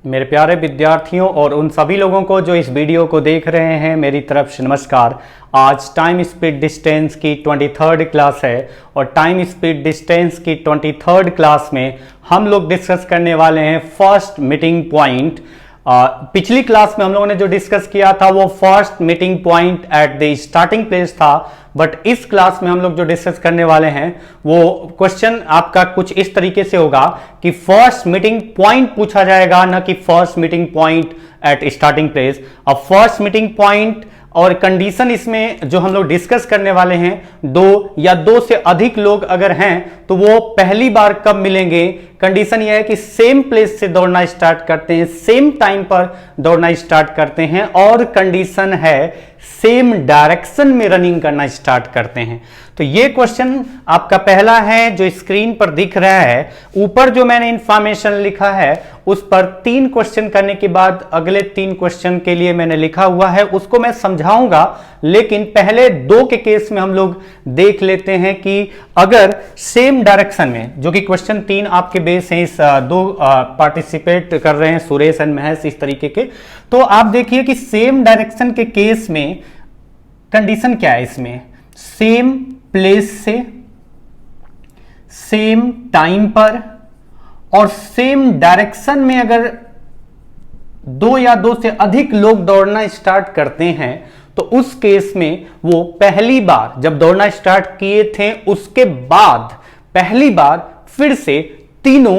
मेरे प्यारे विद्यार्थियों और उन सभी लोगों को जो इस वीडियो को देख रहे हैं, मेरी तरफ से नमस्कार। आज टाइम स्पीड डिस्टेंस की 23rd क्लास है और टाइम स्पीड डिस्टेंस की 23rd क्लास में हम लोग डिस्कस करने वाले हैं फर्स्ट मीटिंग पॉइंट। पिछली क्लास में हम लोगों ने जो डिस्कस किया था वो first meeting point at the starting place था, बट इस क्लास में हम लोग जो डिस्कस करने वाले हैं वो क्वेश्चन आपका कुछ इस तरीके से होगा कि फर्स्ट मीटिंग पॉइंट पूछा जाएगा, न कि first meeting point at starting place. अब फर्स्ट मीटिंग पॉइंट और कंडीशन इसमें जो हम लोग डिस्कस करने वाले हैं, दो या दो से अधिक लोग अगर हैं तो वो पहली बार कब मिलेंगे। कंडीशन यह है कि सेम प्लेस से दौड़ना स्टार्ट करते हैं, सेम टाइम पर दौड़ना स्टार्ट करते हैं, और कंडीशन है सेम डायरेक्शन में रनिंग करना स्टार्ट करते हैं। तो ये क्वेश्चन आपका पहला है जो स्क्रीन पर दिख रहा है। ऊपर जो मैंने इंफॉर्मेशन लिखा है उस पर 3 क्वेश्चन करने के बाद अगले 3 क्वेश्चन के लिए मैंने लिखा हुआ है, उसको मैं समझाऊंगा, लेकिन पहले 2 के केस में हम लोग देख लेते हैं कि अगर सेम डायरेक्शन में, जो कि क्वेश्चन 3 आपके बेस हैं, इस 2 पार्टिसिपेट कर रहे हैं सुरेश एंड महेश इस तरीके के, तो आप देखिए कि सेम डायरेक्शन के केस में कंडीशन क्या है। इसमें सेम प्लेस से, सेम टाइम पर और सेम डायरेक्शन में अगर 2 या 2 से अधिक लोग दौड़ना स्टार्ट करते हैं तो उस केस में वो पहली बार जब दौड़ना स्टार्ट किए थे उसके बाद पहली बार फिर से तीनों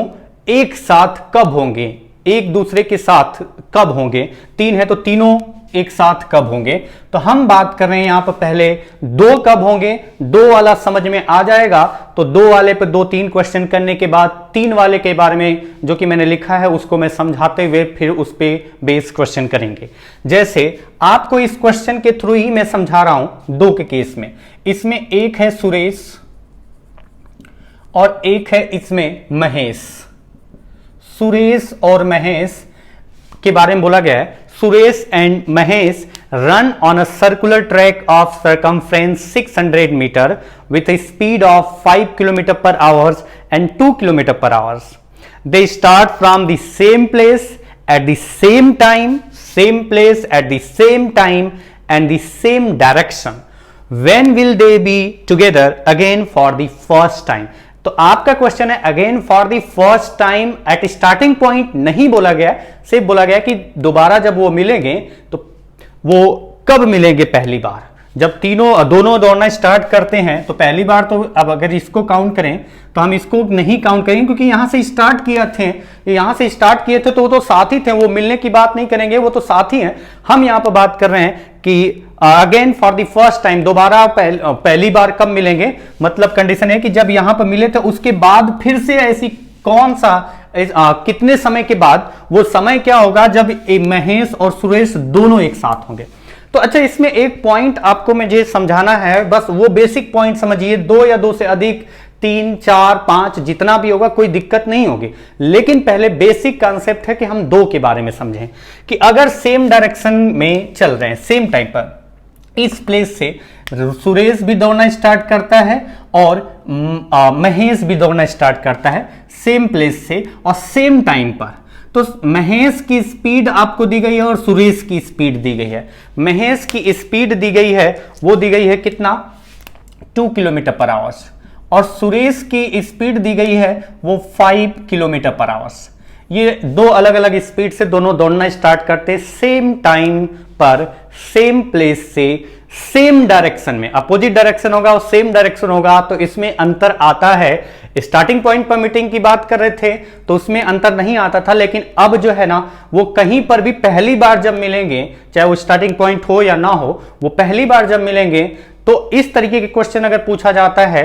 एक साथ कब होंगे, एक दूसरे के साथ कब होंगे। 3 है तो तीनों एक साथ कब होंगे। तो हम बात कर रहे हैं यहां पर पहले 2 कब होंगे। 2 वाला समझ में आ जाएगा तो 2 वाले पे 2-3 क्वेश्चन करने के बाद 3 वाले के बारे में जो कि मैंने लिखा है उसको मैं समझाते हुए फिर उस पे बेस क्वेश्चन करेंगे। जैसे आपको इस क्वेश्चन के थ्रू ही मैं समझा रहा हूं 2 के केस में। इसमें एक है सुरेश और एक है इसमें महेश। सुरेश और महेश के बारे में बोला गया है, Suresh and Mahesh run on a circular track of circumference 600 meter with a speed of 5 km per hour and 2 km per hour. They start from the same place at the same time, same place at the same time and the same direction. When will they be together again for the first time? तो आपका question है again for the first time at starting point नहीं बोला गया, सिर्फ बोला गया कि दोबारा जब वो मिलेंगे तो वो कब मिलेंगे। पहली बार जब दोनों दौड़ना स्टार्ट करते हैं तो पहली बार तो, अब अगर इसको काउंट करें तो हम इसको नहीं काउंट करेंगे क्योंकि यहां से स्टार्ट किए थे, यहां से स्टार्ट किए थे तो वो तो साथ ही थे, वो मिलने की बात नहीं करेंगे, वो तो साथ ही हैं। हम यहां पर बात कर रहे हैं कि again for the first time, दोबारा पहली बार कब मिलेंगे। मतलब कंडीशन है कि जब यहां पर मिले थे उसके बाद फिर से ऐसी कौन सा कितने समय के बाद, वो समय क्या होगा जब महेश और सुरेश दोनों एक साथ होंगे। तो अच्छा, इसमें एक पॉइंट आपको मुझे समझाना है, बस वो बेसिक पॉइंट समझिए। 2 या 2 से अधिक, 3, 4, 5 जितना भी होगा कोई दिक्कत नहीं होगी, लेकिन पहले बेसिक कॉन्सेप्ट है कि हम 2 के बारे में समझें कि अगर सेम डायरेक्शन में चल रहे हैं, सेम टाइम पर, इस प्लेस से सुरेश भी दौड़ना स्टार्ट करता है और महेश भी दौड़ना स्टार्ट करता है सेम प्लेस से और सेम टाइम पर। तो महेश की स्पीड आपको दी गई है और सुरेश की स्पीड दी गई है। महेश की स्पीड दी गई है, वो दी गई है कितना, 2 किलोमीटर पर आवर, और सुरेश की स्पीड दी गई है वो 5 किलोमीटर पर आवर। ये 2 अलग अलग स्पीड से दोनों दौड़ना स्टार्ट करते हैं सेम टाइम पर, सेम प्लेस से, सेम डायरेक्शन में। अपोजिट डायरेक्शन होगा और सेम डायरेक्शन होगा तो इसमें अंतर आता है। स्टार्टिंग पॉइंट पर मीटिंग की बात कर रहे थे तो उसमें अंतर नहीं आता था, लेकिन अब जो है ना वो कहीं पर भी पहली बार जब मिलेंगे, चाहे वो स्टार्टिंग पॉइंट हो या ना हो, वो पहली बार जब मिलेंगे तो इस तरीके के क्वेश्चन अगर पूछा जाता है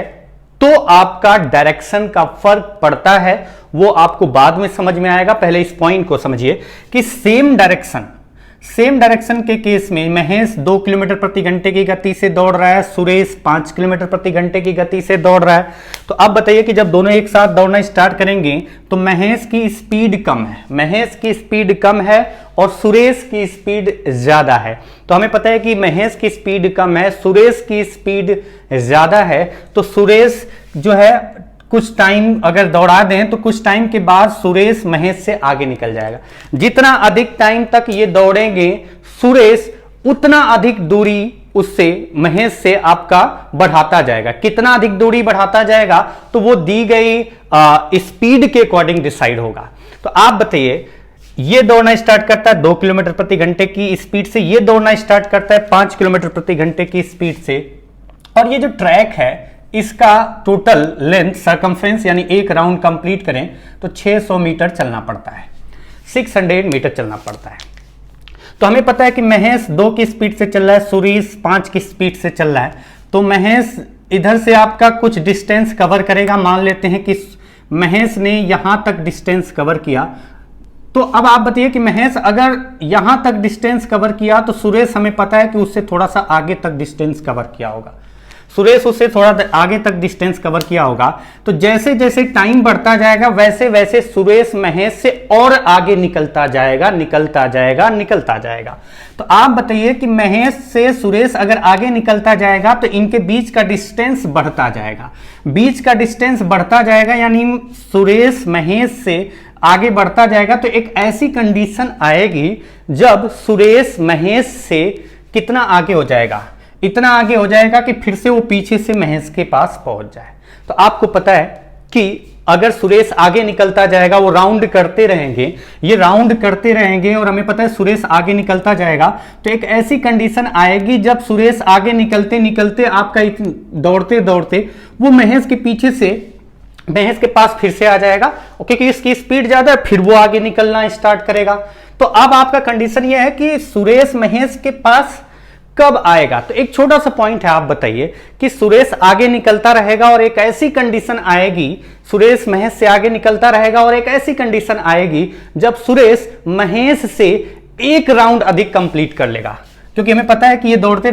तो आपका डायरेक्शन का फर्क पड़ता है। वो आपको बाद में समझ में आएगा, पहले इस पॉइंट को समझिए कि सेम डायरेक्शन के केस में महेश 2 किलोमीटर प्रति घंटे की गति से दौड़ रहा है, सुरेश 5 किलोमीटर प्रति घंटे की गति से दौड़ रहा है। तो अब बताइए कि जब दोनों एक साथ दौड़ना स्टार्ट करेंगे तो महेश की स्पीड कम है और सुरेश की स्पीड ज्यादा है। तो हमें पता है कि महेश की स्पीड कम है, सुरेश की स्पीड ज्यादा है, तो सुरेश जो है कुछ टाइम अगर दौड़ा दें तो कुछ टाइम के बाद सुरेश महेश से आगे निकल जाएगा। जितना अधिक टाइम तक ये दौड़ेंगे सुरेश, उतना अधिक दूरी उससे महेश से आपका बढ़ाता जाएगा। कितना अधिक दूरी बढ़ाता जाएगा तो वो दी गई स्पीड के अकॉर्डिंग डिसाइड होगा। तो आप बताइए, ये दौड़ना स्टार्ट करता है 2 किलोमीटर प्रति घंटे की स्पीड से, ये दौड़ना स्टार्ट करता है 5 किलोमीटर प्रति घंटे की स्पीड से, और ये जो ट्रैक है इसका टोटल लेंथ सर्कमफ्रेंस यानी एक राउंड कंप्लीट करें तो 600 मीटर चलना पड़ता है, 600 मीटर चलना पड़ता है। तो हमें पता है कि महेश 2 की स्पीड से चल रहा है, सुरेश 5 की स्पीड से चल रहा है। तो महेश इधर से आपका कुछ डिस्टेंस कवर करेगा। मान लेते हैं कि महेश ने यहां तक डिस्टेंस कवर किया, तो अब आप बताइए कि महेश अगर यहां तक डिस्टेंस कवर किया तो सुरेश हमें पता है कि उससे थोड़ा सा आगे तक डिस्टेंस कवर किया होगा, सुरेश उससे थोड़ा आगे तक डिस्टेंस कवर किया होगा। तो जैसे जैसे टाइम बढ़ता जाएगा वैसे वैसे सुरेश महेश से और आगे निकलता जाएगा, निकलता जाएगा, निकलता जाएगा। तो आप बताइए कि महेश से सुरेश अगर आगे निकलता जाएगा तो इनके बीच का डिस्टेंस बढ़ता जाएगा, बीच का डिस्टेंस बढ़ता जाएगा, यानी सुरेश महेश से आगे बढ़ता जाएगा। तो एक ऐसी कंडीशन आएगी जब सुरेश महेश से कितना आगे हो जाएगा, इतना आगे हो जाएगा कि फिर से वो पीछे से महेश के पास पहुंच जाए। तो आपको पता है कि अगर सुरेश आगे निकलता जाएगा, वो राउंड करते रहेंगे, ये राउंड करते रहेंगे, और हमें पता है सुरेश आगे निकलता जाएगा। तो एक ऐसी कंडीशन आएगी जब सुरेश आगे निकलते निकलते आपका दौड़ते दौड़ते वो महेश के पीछे से महेश के पास फिर से आ जाएगा, क्योंकि इसकी स्पीड ज्यादा है, फिर वो आगे निकलना स्टार्ट करेगा। तो अब आपका कंडीशन ये है कि सुरेश महेश के पास कब आएगा। तो एक छोटा सा पॉइंट है, आप बताइए कि सुरेश आगे निकलता रहेगा और एक ऐसी कंडीशन आएगी, सुरेश महेश से आगे निकलता रहेगा और एक ऐसी कंडीशन आएगी जब सुरेश महेश से एक राउंड अधिक कंप्लीट कर लेगा, क्योंकि हमें पता है कि ये दौड़ते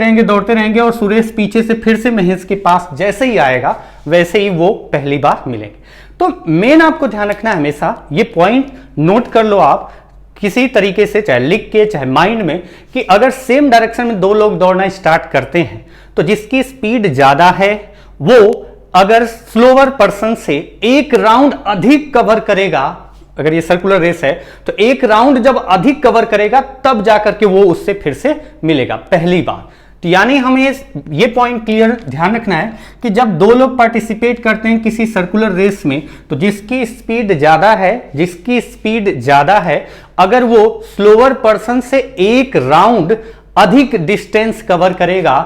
रहेंगे और सुरेश पीछे से फिर से महेश के पास जैसे ही आएगा वैसे ही वो पहली बार मिलेंगे। तो मेन आपको ध्यान रखना है, हमेशा ये पॉइंट नोट कर लो आप किसी तरीके से, चाहे लिख के चाहे माइंड में, कि अगर सेम डायरेक्शन में 2 लोग दौड़ना स्टार्ट करते हैं तो जिसकी स्पीड ज्यादा है वो अगर स्लोअर पर्सन से एक राउंड अधिक कवर करेगा, अगर ये सर्कुलर रेस है तो एक राउंड जब अधिक कवर करेगा तब जाकर के वो उससे फिर से मिलेगा पहली बार। तो यानी हमें ये पॉइंट क्लियर ध्यान रखना है कि जब 2 लोग पार्टिसिपेट करते हैं किसी सर्कुलर रेस में तो जिसकी स्पीड ज्यादा है अगर वो स्लोअर पर्सन से एक राउंड अधिक डिस्टेंस कवर करेगा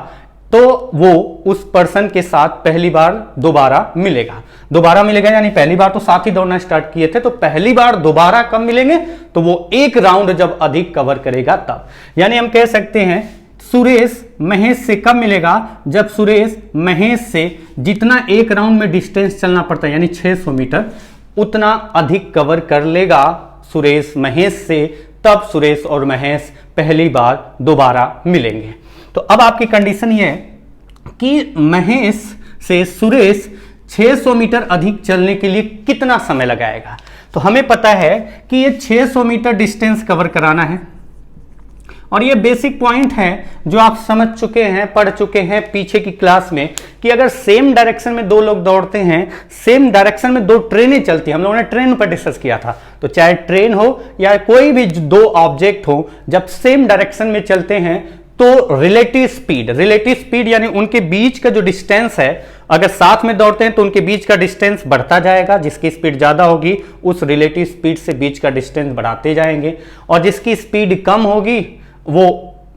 तो वो उस पर्सन के साथ पहली बार दोबारा मिलेगा, यानी पहली बार तो साथ ही दौड़ना स्टार्ट किए थे, तो पहली बार दोबारा कब मिलेंगे, तो वो एक राउंड जब अधिक कवर करेगा तब। यानी हम कह सकते हैं सुरेश महेश से कब मिलेगा, जब सुरेश महेश से जितना एक राउंड में डिस्टेंस चलना पड़ता है यानी 600 मीटर उतना अधिक कवर कर लेगा सुरेश महेश से, तब सुरेश और महेश पहली बार दोबारा मिलेंगे। तो अब आपकी कंडीशन ये है कि महेश से सुरेश 600 मीटर अधिक चलने के लिए कितना समय लगाएगा। तो हमें पता है कि ये 600 मीटर डिस्टेंस कवर कराना है, और ये बेसिक पॉइंट है जो आप समझ चुके हैं, पढ़ चुके हैं पीछे की क्लास में, कि अगर सेम डायरेक्शन में 2 लोग दौड़ते हैं, सेम डायरेक्शन में 2 ट्रेनें चलती हैं, हम लोगों ने ट्रेन पर डिस्कस किया था, तो चाहे ट्रेन हो या कोई भी 2 ऑब्जेक्ट हो, जब सेम डायरेक्शन में चलते हैं तो रिलेटिव स्पीड यानी उनके बीच का जो डिस्टेंस है, अगर साथ में दौड़ते हैं तो उनके बीच का डिस्टेंस बढ़ता जाएगा, जिसकी स्पीड ज्यादा होगी उस रिलेटिव स्पीड से बीच का डिस्टेंस बढ़ाते जाएंगे, और जिसकी स्पीड कम होगी वो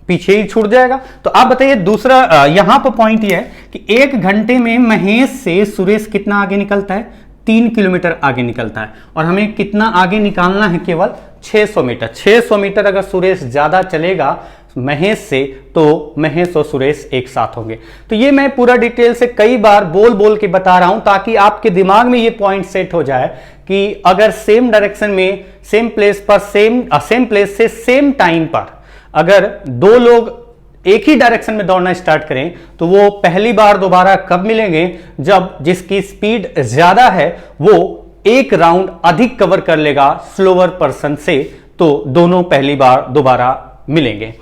पीछे ही छूट जाएगा। तो आप बताइए दूसरा यहां पर पॉइंट ये है कि 1 घंटे में महेश से सुरेश कितना आगे निकलता है, 3 किलोमीटर आगे निकलता है, और हमें कितना आगे निकालना है, केवल 600 मीटर। 600 मीटर अगर सुरेश ज्यादा चलेगा महेश से तो महेश और सुरेश एक साथ होंगे। तो ये मैं पूरा डिटेल से कई बार बोल के बता रहा हूं ताकि आपके दिमाग में ये पॉइंट सेट हो जाए कि अगर सेम डायरेक्शन में सेम प्लेस पर सेम प्लेस से सेम टाइम पर अगर 2 लोग एक ही डायरेक्शन में दौड़ना स्टार्ट करें तो वो पहली बार दोबारा कब मिलेंगे, जब जिसकी स्पीड ज्यादा है वो एक राउंड अधिक कवर कर लेगा स्लोअर पर्सन से, तो दोनों पहली बार दोबारा मिलेंगे।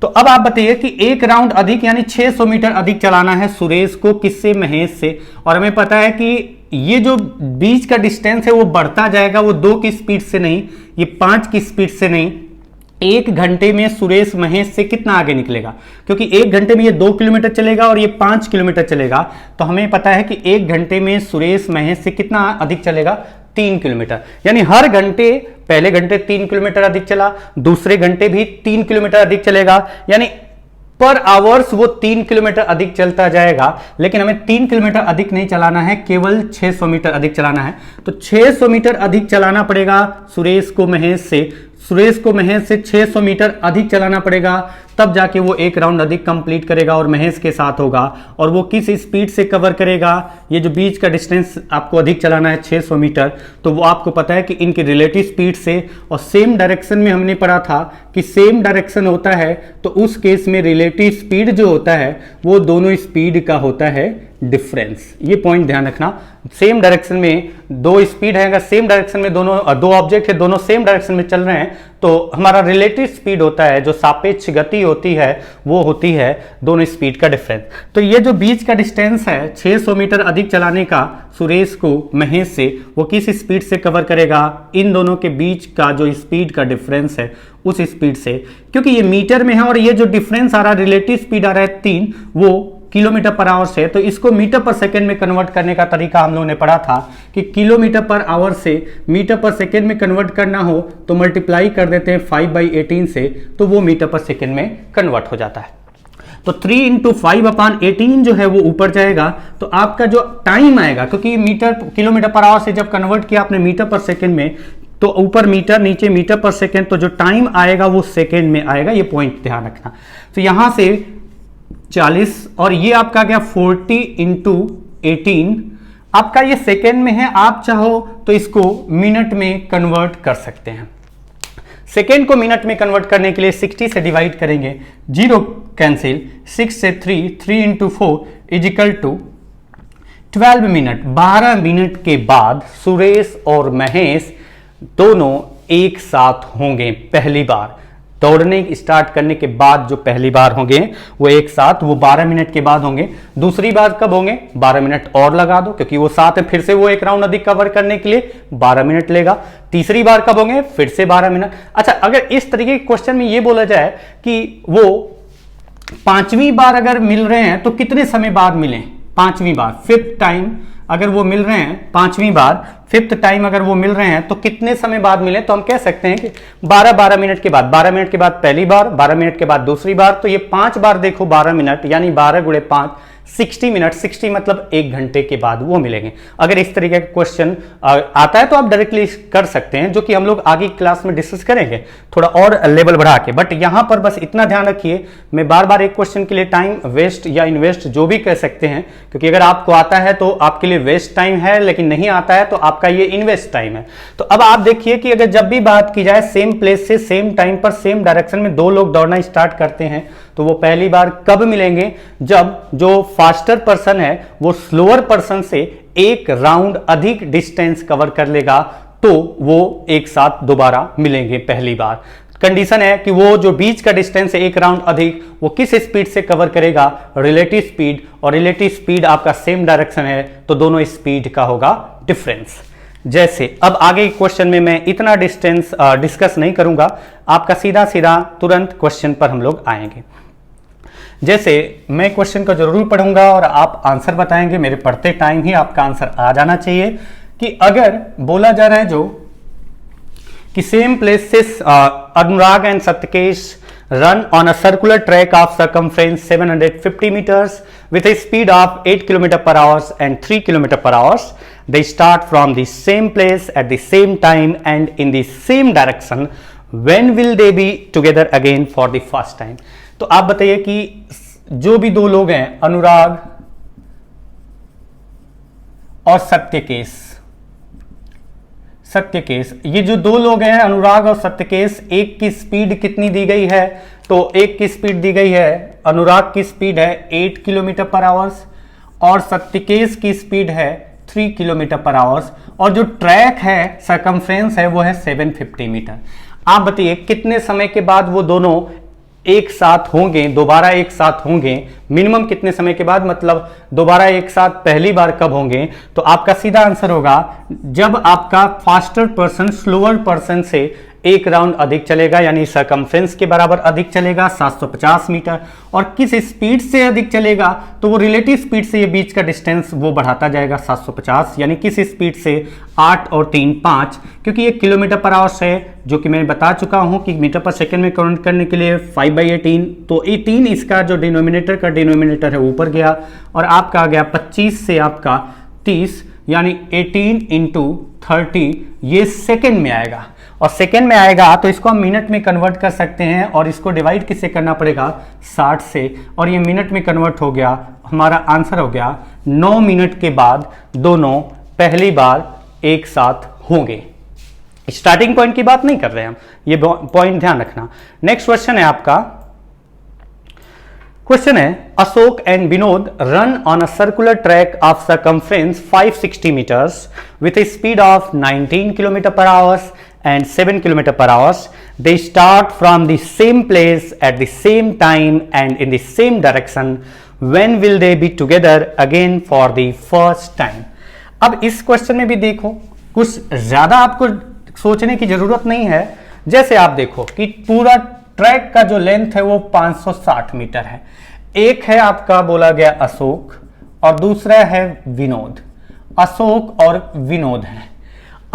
तो अब आप बताइए कि एक राउंड अधिक यानी 600 मीटर अधिक चलाना है सुरेश को, किससे? महेश से। और हमें पता है कि ये जो बीच का डिस्टेंस है वो बढ़ता जाएगा, वो 2 की स्पीड से नहीं, ये 5 की स्पीड से नहीं। 1 घंटे में सुरेश महेश से कितना आगे निकलेगा? क्योंकि 1 घंटे में ये 2 किलोमीटर चलेगा और ये 5 किलोमीटर चलेगा, तो हमें पता है कि 1 घंटे में सुरेश महेश से कितना अधिक चलेगा? 3 किलोमीटर। यानी हर घंटे, पहले घंटे 3 किलोमीटर अधिक चला, दूसरे घंटे भी 3 किलोमीटर अधिक चलेगा, यानी पर आवर्स वो 3 किलोमीटर अधिक चलता जाएगा। लेकिन हमें 3 किलोमीटर अधिक नहीं चलाना है, केवल 600 मीटर अधिक चलाना है। तो 600 मीटर अधिक चलाना पड़ेगा सुरेश को महेश से। सुरेश को महेश से 600 मीटर अधिक चलाना पड़ेगा, तब जाके वो एक राउंड अधिक कंप्लीट करेगा और महेश के साथ होगा। और वो किस स्पीड से कवर करेगा? ये जो बीच का डिस्टेंस आपको अधिक चलाना है 600 मीटर, तो वो आपको पता है कि इनकी रिलेटिव स्पीड से। और सेम डायरेक्शन में हमने पढ़ा था कि सेम डायरेक्शन होता है तो उस केस में रिलेटिव स्पीड जो होता है वो दोनों स्पीड का होता है डिफरेंस। ये पॉइंट ध्यान रखना। सेम डायरेक्शन में 2 स्पीड है, अगर सेम डायरेक्शन में दोनों 2 ऑब्जेक्ट है, दोनों सेम डायरेक्शन में चल रहे हैं, तो हमारा रिलेटिव स्पीड होता है, जो सापेक्ष गति होती है, वो होती है दोनों स्पीड का डिफरेंस। तो ये जो बीच का डिस्टेंस है 600 मीटर अधिक चलाने का सुरेश को महेश से, वो किस स्पीड से कवर करेगा? इन दोनों के बीच का जो स्पीड का डिफरेंस है उस स्पीड से। क्योंकि ये मीटर में है और ये जो डिफरेंस आ रहा है, रिलेटिव स्पीड आ रहा है 3, वो किलोमीटर पर आवर से, तो इसको मीटर पर सेकंड में कन्वर्ट करने का तरीका हम लोगों ने पढ़ा था कि किलोमीटर पर आवर से मीटर पर सेकंड में कन्वर्ट करना हो तो मल्टीप्लाई कर देते हैं 5/18 से, तो वो मीटर पर सेकंड में कन्वर्ट हो जाता है। तो 3 × 5/18 जो है वो ऊपर जाएगा, तो आपका जो टाइम आएगा, क्योंकि मीटर किलोमीटर पर आवर से जब कन्वर्ट किया आपने मीटर पर सेकंड में, तो ऊपर मीटर नीचे मीटर पर सेकंड, तो जो टाइम आएगा वो सेकंड में आएगा। ये पॉइंट ध्यान रखना। तो यहां से 40 और ये आपका गया 40 × 18, आपका ये सेकेंड में है। आप चाहो तो इसको मिनट में कन्वर्ट कर सकते हैं। सेकेंड को मिनट में कन्वर्ट करने के लिए 60 से डिवाइड करेंगे, 0 कैंसिल, 6 से 3 × 4 = 12 मिनट। 12 मिनट के बाद सुरेश और महेश दोनों एक साथ होंगे पहली बार। दौड़ने स्टार्ट करने के बाद जो पहली बार होंगे वो एक साथ, वो 12 मिनट के बाद होंगे। दूसरी बार कब होंगे? 12 मिनट और लगा दो, क्योंकि वो साथ है, फिर से वो एक राउंड अधिक कवर करने के लिए 12 मिनट लेगा। तीसरी बार कब होंगे? फिर से 12 मिनट। अच्छा, अगर इस तरीके के क्वेश्चन में ये बोला जाए कि वो 5वीं बार अगर मिल रहे हैं तो कितने समय बाद मिलें? 5वीं बार, 5th टाइम अगर वो मिल रहे हैं, 5वीं बार 5th टाइम अगर वो मिल रहे हैं, तो कितने समय बाद मिले? तो हम कह सकते हैं कि 12 मिनट के बाद, 12 मिनट के बाद पहली बार, 12 मिनट के बाद दूसरी बार, तो ये 5 बार देखो 12 मिनट, यानी 12 × 5 60 मिनट। 60 मतलब 1 घंटे के बाद वो मिलेंगे। अगर इस तरीके का क्वेश्चन आता है तो आप डायरेक्टली कर सकते हैं, जो कि हम लोग आगे क्लास में डिस्कस करेंगे थोड़ा और लेवल बढ़ा के। बट यहां पर बस इतना ध्यान रखिए, मैं बार बार एक क्वेश्चन के लिए टाइम वेस्ट या इन्वेस्ट जो भी कह सकते हैं, क्योंकि अगर आपको आता है तो आपके लिए वेस्ट टाइम है, लेकिन नहीं आता है तो आपका ये इन्वेस्ट टाइम है। तो अब आप देखिए कि अगर जब भी बात की जाए सेम प्लेस से सेम टाइम पर सेम डायरेक्शन में 2 लोग दौड़ना स्टार्ट करते हैं, तो वो पहली बार कब मिलेंगे? जब जो फास्टर पर्सन है वो स्लोअर पर्सन से एक राउंड अधिक डिस्टेंस कवर कर लेगा, तो वो एक साथ दोबारा मिलेंगे पहली बार। कंडीशन है कि वो जो बीच का डिस्टेंस है एक राउंड अधिक, वो किस स्पीड से कवर करेगा? Relative speed. और रिलेटिव स्पीड आपका सेम डायरेक्शन है, तो दोनों स्पीड का होगा डिफरेंस। जैसे अब आगे क्वेश्चन में मैं इतना डिस्टेंस डिस्कस नहीं करूंगा, आपका सीधा सीधा तुरंत क्वेश्चन पर हम लोग आएंगे। जैसे मैं क्वेश्चन को जरूर पढ़ूंगा और आप आंसर बताएंगे, मेरे पढ़ते टाइम ही आपका आंसर आ जाना चाहिए। कि अगर बोला जा रहा है जो कि same places Anurag and Satyakesh run on a circular track of circumference 750 meters with a speed of 8 km per hour and 3 km per hour. They start from the same place at the same time and in the same direction. When will they be together again for the first time? तो आप बताइए कि जो भी 2 लोग हैं, अनुराग और सत्यकेश, ये जो 2 लोग हैं अनुराग और सत्यकेश, एक की स्पीड कितनी दी गई है? तो एक की स्पीड दी गई है, अनुराग की स्पीड है 8 किलोमीटर पर आवर और सत्यकेश की स्पीड है 3 किलोमीटर पर आवर, और जो ट्रैक है सर्कमफ्रेंस है वो है 750 मीटर। आप बताइए कितने समय के बाद वो दोनों एक साथ होंगे, दोबारा एक साथ होंगे, मिनिमम कितने समय के बाद, मतलब दोबारा एक साथ पहली बार कब होंगे, तो आपका सीधा आंसर होगा जब आपका फास्टर पर्सन स्लोअर पर्सन से एक राउंड अधिक चलेगा, यानी सरकमफ्रेंस के बराबर अधिक चलेगा 750 मीटर, और किस स्पीड से अधिक चलेगा, तो वो रिलेटिव स्पीड से ये बीच का डिस्टेंस वो बढ़ाता जाएगा 750, यानी किस स्पीड से 8 और 3 5, क्योंकि ये किलोमीटर पर आवर्स है, जो कि मैं बता चुका हूं कि मीटर पर सेकंड में कन्वर्ट करने के लिए 5/18, तो 18 इसका जो डिनोमिनेटर का डिनोमिनेटर है ऊपर गया, और आपका आ गया 25 से आपका 30, यानी 18 इंटू 30 ये सेकेंड में आएगा, और सेकेंड में आएगा तो इसको हम मिनट में कन्वर्ट कर सकते हैं, और इसको डिवाइड किससे करना पड़ेगा 60 से, और ये मिनट में कन्वर्ट हो गया, हमारा आंसर हो गया 9 मिनट के बाद दोनों पहली बार एक साथ होंगे। स्टार्टिंग पॉइंट की बात नहीं कर रहे हैं हम, ये पॉइंट ध्यान रखना। नेक्स्ट क्वेश्चन है आपका, क्वेश्चन है Ashok and Vinod run on a circular track of circumference 560 metres with a speed of 19 kilometre per hours and 7 km per hour. They start from the same place at the same time and in the same direction. When will they be together again for the first time? अब इस question में भी देखो, कुछ ज्यादा आपको सोचने की जरूरत नहीं है। जैसे आप देखो कि पूरा ट्रैक का जो लेंथ है वो 560 मीटर है। एक है आपका बोला गया अशोक और दूसरा है विनोद। अशोक और विनोद है।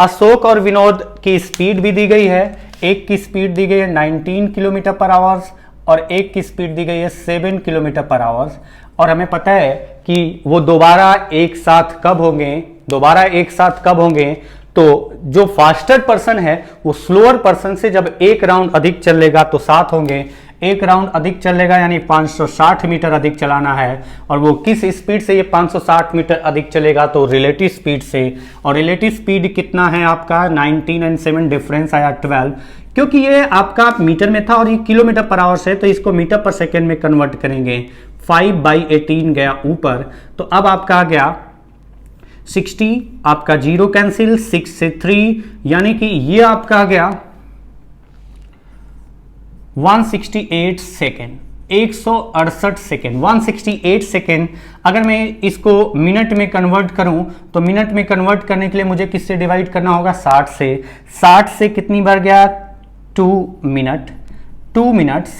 अशोक और विनोद की स्पीड भी दी गई है, एक की स्पीड दी गई है 19 किलोमीटर पर आवर्स और एक की स्पीड दी गई है 7 किलोमीटर पर आवर्स, और हमें पता है कि वो दोबारा एक साथ कब होंगे, तो जो फास्टर पर्सन है वो स्लोअर पर्सन से जब एक राउंड अधिक चलेगा तो साथ होंगे, एक राउंड अधिक चलेगा यानी 560 मीटर अधिक चलाना है, और वो किस स्पीड से ये 560 मीटर अधिक चलेगा, तो रिलेटिव स्पीड से, और रिलेटिव स्पीड कितना है आपका 19 और 7 डिफरेंस आया 12, क्योंकि ये आपका मीटर में था और ये किलोमीटर पर आवर्स है तो इसको मीटर पर सेकेंड में कन्वर्ट करेंगे। 5/18 गया ऊपर, तो अब आपका आ गया 60, आपका 0 कैंसिल, 6 से 3, यानी कि ये आपका आ गया 168 सेकेंड, 168 सेकेंड, 168 सेकेंड। अगर मैं इसको मिनट में कन्वर्ट करूं तो मिनट में कन्वर्ट करने के लिए मुझे किससे डिवाइड करना होगा 60 से। 60 से कितनी बार गया 2 मिनट, 2 मिनट्स,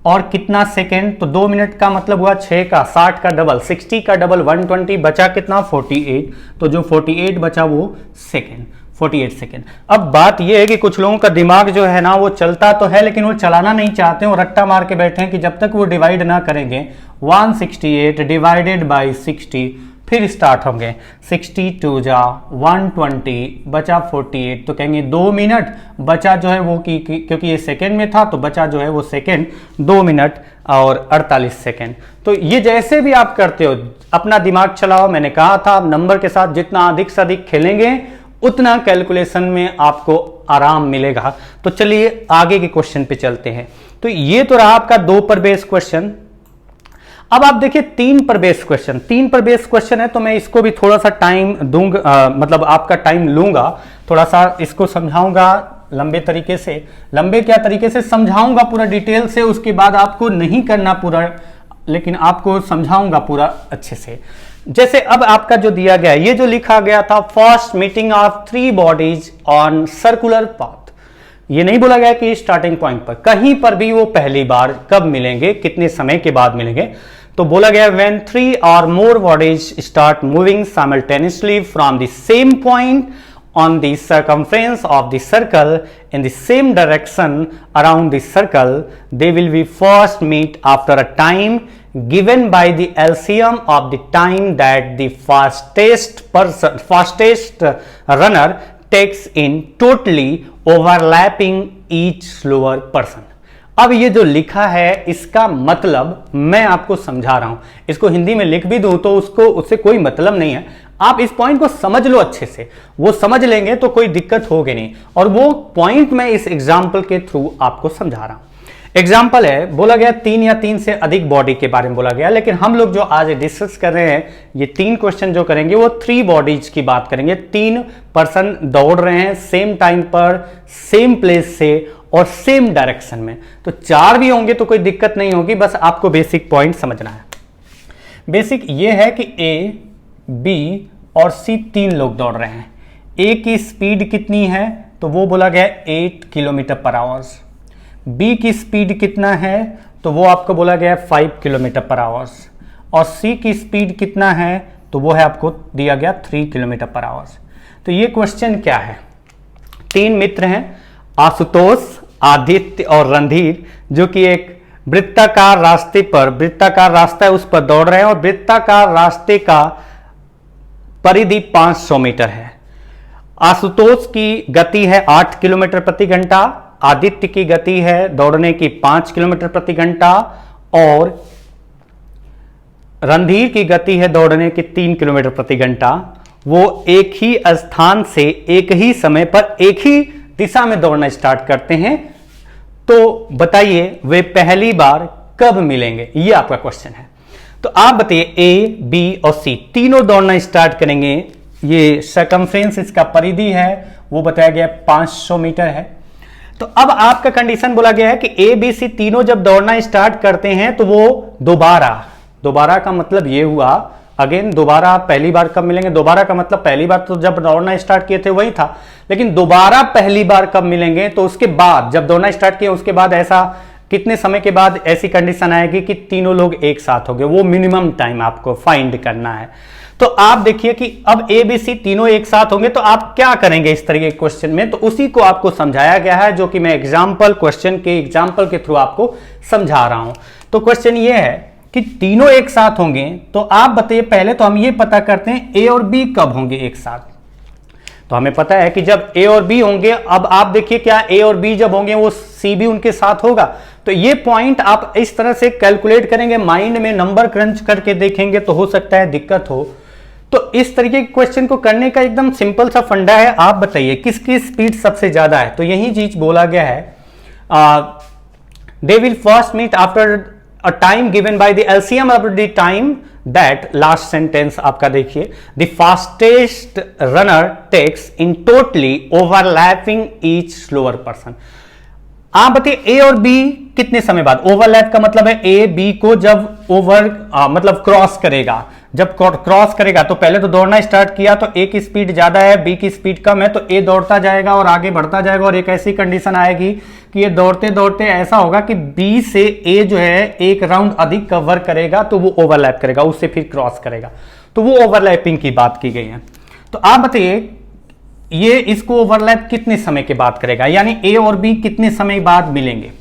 और कितना सेकेंड, तो 2 मिनट का मतलब हुआ 6 का, 60 का डबल, 60 का डबल 120, बचा कितना 48, तो जो 48 बचा वो सेकेंड, 48 सेकेंड। अब बात यह है कि कुछ लोगों का दिमाग जो है ना वो चलता तो है लेकिन वो चलाना नहीं चाहते हैं, वो रट्टा मार के बैठे हैं कि जब तक वो डिवाइड ना करेंगे 168 डिवाइडेड बाई 60 फिर स्टार्ट होंगे। 62 जा 120 बचा 48, तो कहेंगे 2 मिनट बचा जो है वो क्योंकि ये सेकेंड में था तो बचा जो है वो सेकेंड 2 मिनट और 48 सेकेंड। तो ये जैसे भी आप करते हो अपना दिमाग चलाओ। मैंने कहा था आप नंबर के साथ जितना अधिक से अधिक खेलेंगे उतना कैलकुलेशन में आपको आराम मिलेगा। तो चलिए आगे के क्वेश्चन पे चलते हैं। तो ये तो रहा आपका 2 पर बेस क्वेश्चन। अब आप देखिए 3 पर बेस क्वेश्चन। 3 पर बेस क्वेश्चन है तो मैं इसको भी थोड़ा सा टाइम दूंगा, मतलब आपका टाइम लूंगा, थोड़ा सा इसको समझाऊंगा लंबे तरीके से। लंबे क्या तरीके से समझाऊंगा पूरा डिटेल से, उसके बाद आपको नहीं करना पूरा, लेकिन आपको समझाऊंगा पूरा अच्छे से। जैसे अब आपका जो दिया गया है, ये जो लिखा गया था first meeting of 3 bodies on circular path, ये नहीं बोला गया कि स्टार्टिंग पॉइंट पर, कहीं पर भी वो पहली बार कब मिलेंगे, कितने समय के बाद मिलेंगे। तो बोला गया when 3 or more bodies start moving simultaneously from the same point on the circumference of the circle in the same direction around the circle, they will be first meet after a time given by the LCM of the time that the fastest runner takes in totally overlapping each slower person। अब ये जो लिखा है इसका मतलब मैं आपको समझा रहा हूं, इसको हिंदी में लिख भी दूं तो उससे कोई मतलब नहीं है। आप इस पॉइंट को समझ लो अच्छे से, वो समझ लेंगे तो कोई दिक्कत होगी नहीं, और वो पॉइंट मैं इस एग्जाम्पल के थ्रू आपको समझा रहा हूं। एग्जाम्पल है, बोला गया 3 या 3 से अधिक बॉडी के बारे में बोला गया, लेकिन हम लोग जो आज डिस्कस कर रहे हैं ये 3 क्वेश्चन जो करेंगे वो 3 बॉडीज की बात करेंगे। 3 पर्सन दौड़ रहे हैं सेम टाइम पर सेम प्लेस से और सेम डायरेक्शन में। तो 4 भी होंगे तो कोई दिक्कत नहीं होगी, बस आपको बेसिक पॉइंट समझना है। बेसिक ये है कि ए, बी और सी 3 लोग दौड़ रहे हैं। ए की स्पीड कितनी है तो वो बोला गया 8 किलोमीटर पर आवर्स। बी की स्पीड कितना है तो वो आपको बोला गया 5 किलोमीटर पर आवर्स। और सी की स्पीड कितना है तो वो है आपको दिया गया 3 किलोमीटर पर आवर्स। तो ये क्वेश्चन क्या है, 3 मित्र हैं आशुतोष, आदित्य और रणधीर, जो कि एक वृत्ताकार रास्ते पर, वृत्ताकार रास्ता है उस पर दौड़ रहे हैं और वृत्ताकार रास्ते का परिधि 500 मीटर है। आशुतोष की गति है 8 किलोमीटर प्रति घंटा, आदित्य की गति है दौड़ने की 5 किलोमीटर प्रति घंटा और रणधीर की गति है दौड़ने की 3 किलोमीटर प्रति घंटा। वो एक ही स्थान से एक ही समय पर एक ही दिशा में दौड़ना स्टार्ट करते हैं। तो बताइए वे पहली बार कब मिलेंगे, ये आपका क्वेश्चन है। तो आप बताइए ए, बी और सी तीनों दौड़ना स्टार्ट करेंगे। ये सरकमफ्रेंस इसका परिधि है वो बताया गया 500 मीटर है। तो अब आपका कंडीशन बोला गया है कि ए, बी, सी तीनों जब दौड़ना स्टार्ट करते हैं तो वो दोबारा का मतलब ये हुआ, अगेन दोबारा पहली बार कब मिलेंगे, दोबारा का मतलब पहली बार तो जब दौड़ना स्टार्ट किए थे वही था, लेकिन दोबारा पहली बार कब मिलेंगे तो उसके बाद जब दौड़ना स्टार्ट किए उसके बाद ऐसा कितने समय के बाद ऐसी कंडीशन आएगी कि तीनों लोग एक साथ हो गए। वो मिनिमम टाइम आपको फाइंड करना है। तो आप देखिए कि अब ए, बी, सी तीनों एक साथ होंगे तो आप क्या करेंगे इस तरह के क्वेश्चन में, तो उसी को आपको समझाया गया है, जो कि मैं क्वेश्चन के एग्जाम्पल के थ्रू आपको समझा रहा हूं। तो क्वेश्चन ये है कि तीनों एक साथ होंगे तो आप बताइए, पहले तो हम ये पता करते हैं ए और बी कब होंगे एक साथ। तो हमें पता है कि जब ए और बी होंगे, अब आप देखिए क्या ए और बी जब होंगे वो सी भी उनके साथ होगा। तो ये पॉइंट आप इस तरह से कैलकुलेट करेंगे, माइंड में नंबर क्रंच करके देखेंगे तो हो सकता है दिक्कत हो। तो इस तरीके के क्वेश्चन को करने का एकदम सिंपल सा फंडा है। आप बताइए किसकी स्पीड सबसे ज्यादा है, तो यही चीज बोला गया है, they will first meet after a time given by the LCM of the time that last sentence आपका देखिए, the fastest runner takes in totally overlapping each slower person। आप बताइए ए और बी कितने समय बाद, ओवरलैप का मतलब है ए बी को जब मतलब क्रॉस करेगा, जब क्रॉस करेगा तो पहले तो दौड़ना स्टार्ट किया तो ए की स्पीड ज्यादा है, बी की स्पीड कम है, तो ए दौड़ता जाएगा और आगे बढ़ता जाएगा और एक ऐसी कंडीशन आएगी कि ये दौड़ते दौड़ते ऐसा होगा कि बी से ए जो है एक राउंड अधिक कवर करेगा तो वो ओवरलैप करेगा, उससे फिर क्रॉस करेगा, तो वो ओवरलैपिंग की बात की गई है। तो आप बताइए ये इसको ओवरलैप कितने समय के बाद करेगा, यानी ए और बी कितने समय बाद मिलेंगे।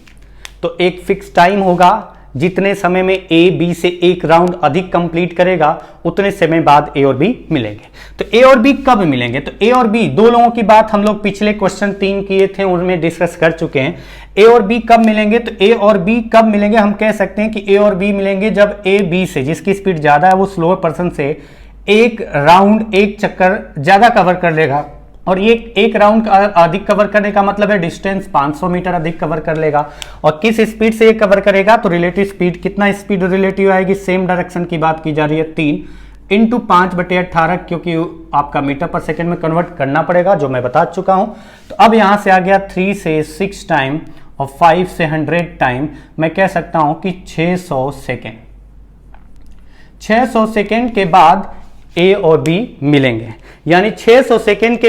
तो एक फिक्स टाइम होगा, जितने समय में ए बी से एक राउंड अधिक कंप्लीट करेगा उतने समय बाद ए और बी मिलेंगे। तो ए और बी कब मिलेंगे, तो ए और बी दो लोगों की बात हम लोग पिछले क्वेश्चन 3 किए थे उनमें डिस्कस कर चुके हैं। ए और बी कब मिलेंगे, तो ए और बी कब मिलेंगे, हम कह सकते हैं कि ए और बी मिलेंगे जब ए बी से, जिसकी स्पीड ज्यादा है वो स्लोअर पर्सन से एक राउंड एक चक्कर ज्यादा कवर कर लेगा, और ये एक राउंड अधिक कवर करने का मतलब है डिस्टेंस 500 मीटर अधिक कवर कर लेगा। और किस स्पीड से ये कवर करेगा, तो रिलेटिव स्पीड, कितना स्पीड रिलेटिव आएगी, सेम डायरेक्शन की बात की जा रही है, 3 × 5/18, क्योंकि आपका मीटर पर सेकेंड में कन्वर्ट करना पड़ेगा जो मैं बता चुका हूं। तो अब यहां से आ गया 3 से 6 टाइम और 5 से 100 टाइम, मैं कह सकता हूं कि 600 सेकेंड। 600 सेकेंड के बाद ए और बी मिलेंगे, यानी 600 सेकेंड के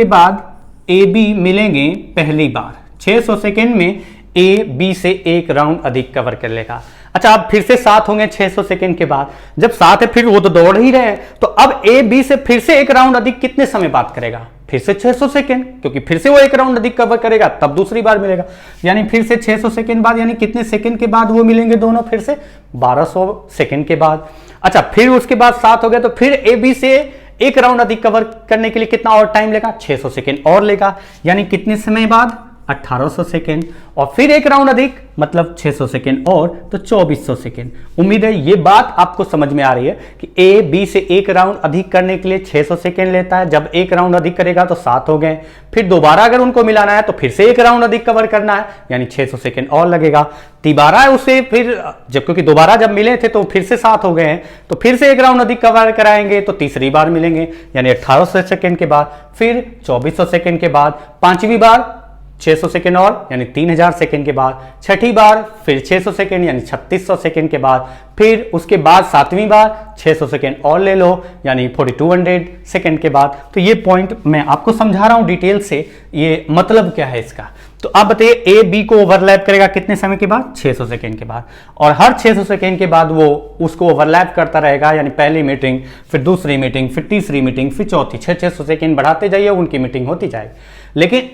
बाद ए बी मिलेंगे पहली बार। 600 सेकेंड में ए बी से एक राउंड अधिक कवर कर लेगा। अच्छा, अब फिर से साथ होंगे 600 सेकेंड के बाद, जब साथ है फिर वो तो दौड़ ही रहे हैं, तो अब ए बी से फिर से एक राउंड अधिक कितने समय बाद करेगा, फिर से 600 सेकेंड, क्योंकि फिर से वो एक राउंड अधिक कवर करेगा तब दूसरी बार मिलेगा, यानी फिर से 600 सेकेंड बाद, यानी कितने सेकेंड के बाद वो मिलेंगे दोनों, फिर से 1200 सेकेंड के बाद। अच्छा, फिर उसके बाद साथ हो गया तो फिर ए बी से एक राउंड अधिक कवर करने के लिए कितना और टाइम लेगा, 600 सेकेंड और लेगा, यानी कितने समय बाद, 1800 सेकेंड, और फिर एक राउंड अधिक मतलब 600 सेकेंड और, तो 2400 सेकेंड। उम्मीद है ये बात आपको समझ में आ रही है कि ए बी से एक राउंड अधिक करने के लिए 600 सेकेंड लेता है, जब एक राउंड अधिक करेगा तो 7 हो गए, फिर दोबारा अगर उनको मिलाना है तो फिर से एक राउंड अधिक कवर करना है, यानी 600 सेकेंड और लगेगा, तिबारा उसे फिर जब, क्योंकि दोबारा जब मिले थे तो फिर से 7 हो गए हैं, तो फिर से एक राउंड अधिक कवर कराएंगे तो तीसरी बार मिलेंगे, यानी 1800 सेकेंड के बाद, फिर 2400 सेकेंड के बाद, 5वीं बार 600 सेकेंड और यानी 3000 सेकेंड के बाद, छठी बार फिर 600 सेकेंड यानी 3600 सेकेंड के बाद, फिर उसके बाद सातवीं बार 600 सेकेंड और ले लो यानी 4200 सेकेंड के बाद। तो ये पॉइंट मैं आपको समझा रहा हूं डिटेल से, ये मतलब क्या है इसका। तो आप बताइए ए बी को ओवरलैप करेगा कितने समय के बाद? 600 सेकेंड के बाद, और हर 600 सेकेंड के बाद वो उसको ओवरलैप करता रहेगा, यानी पहली मीटिंग, फिर दूसरी मीटिंग, फिर तीसरी मीटिंग, फिर चौथी, 600 सेकेंड बढ़ाते जाइए, उनकी मीटिंग होती जाएगी। लेकिन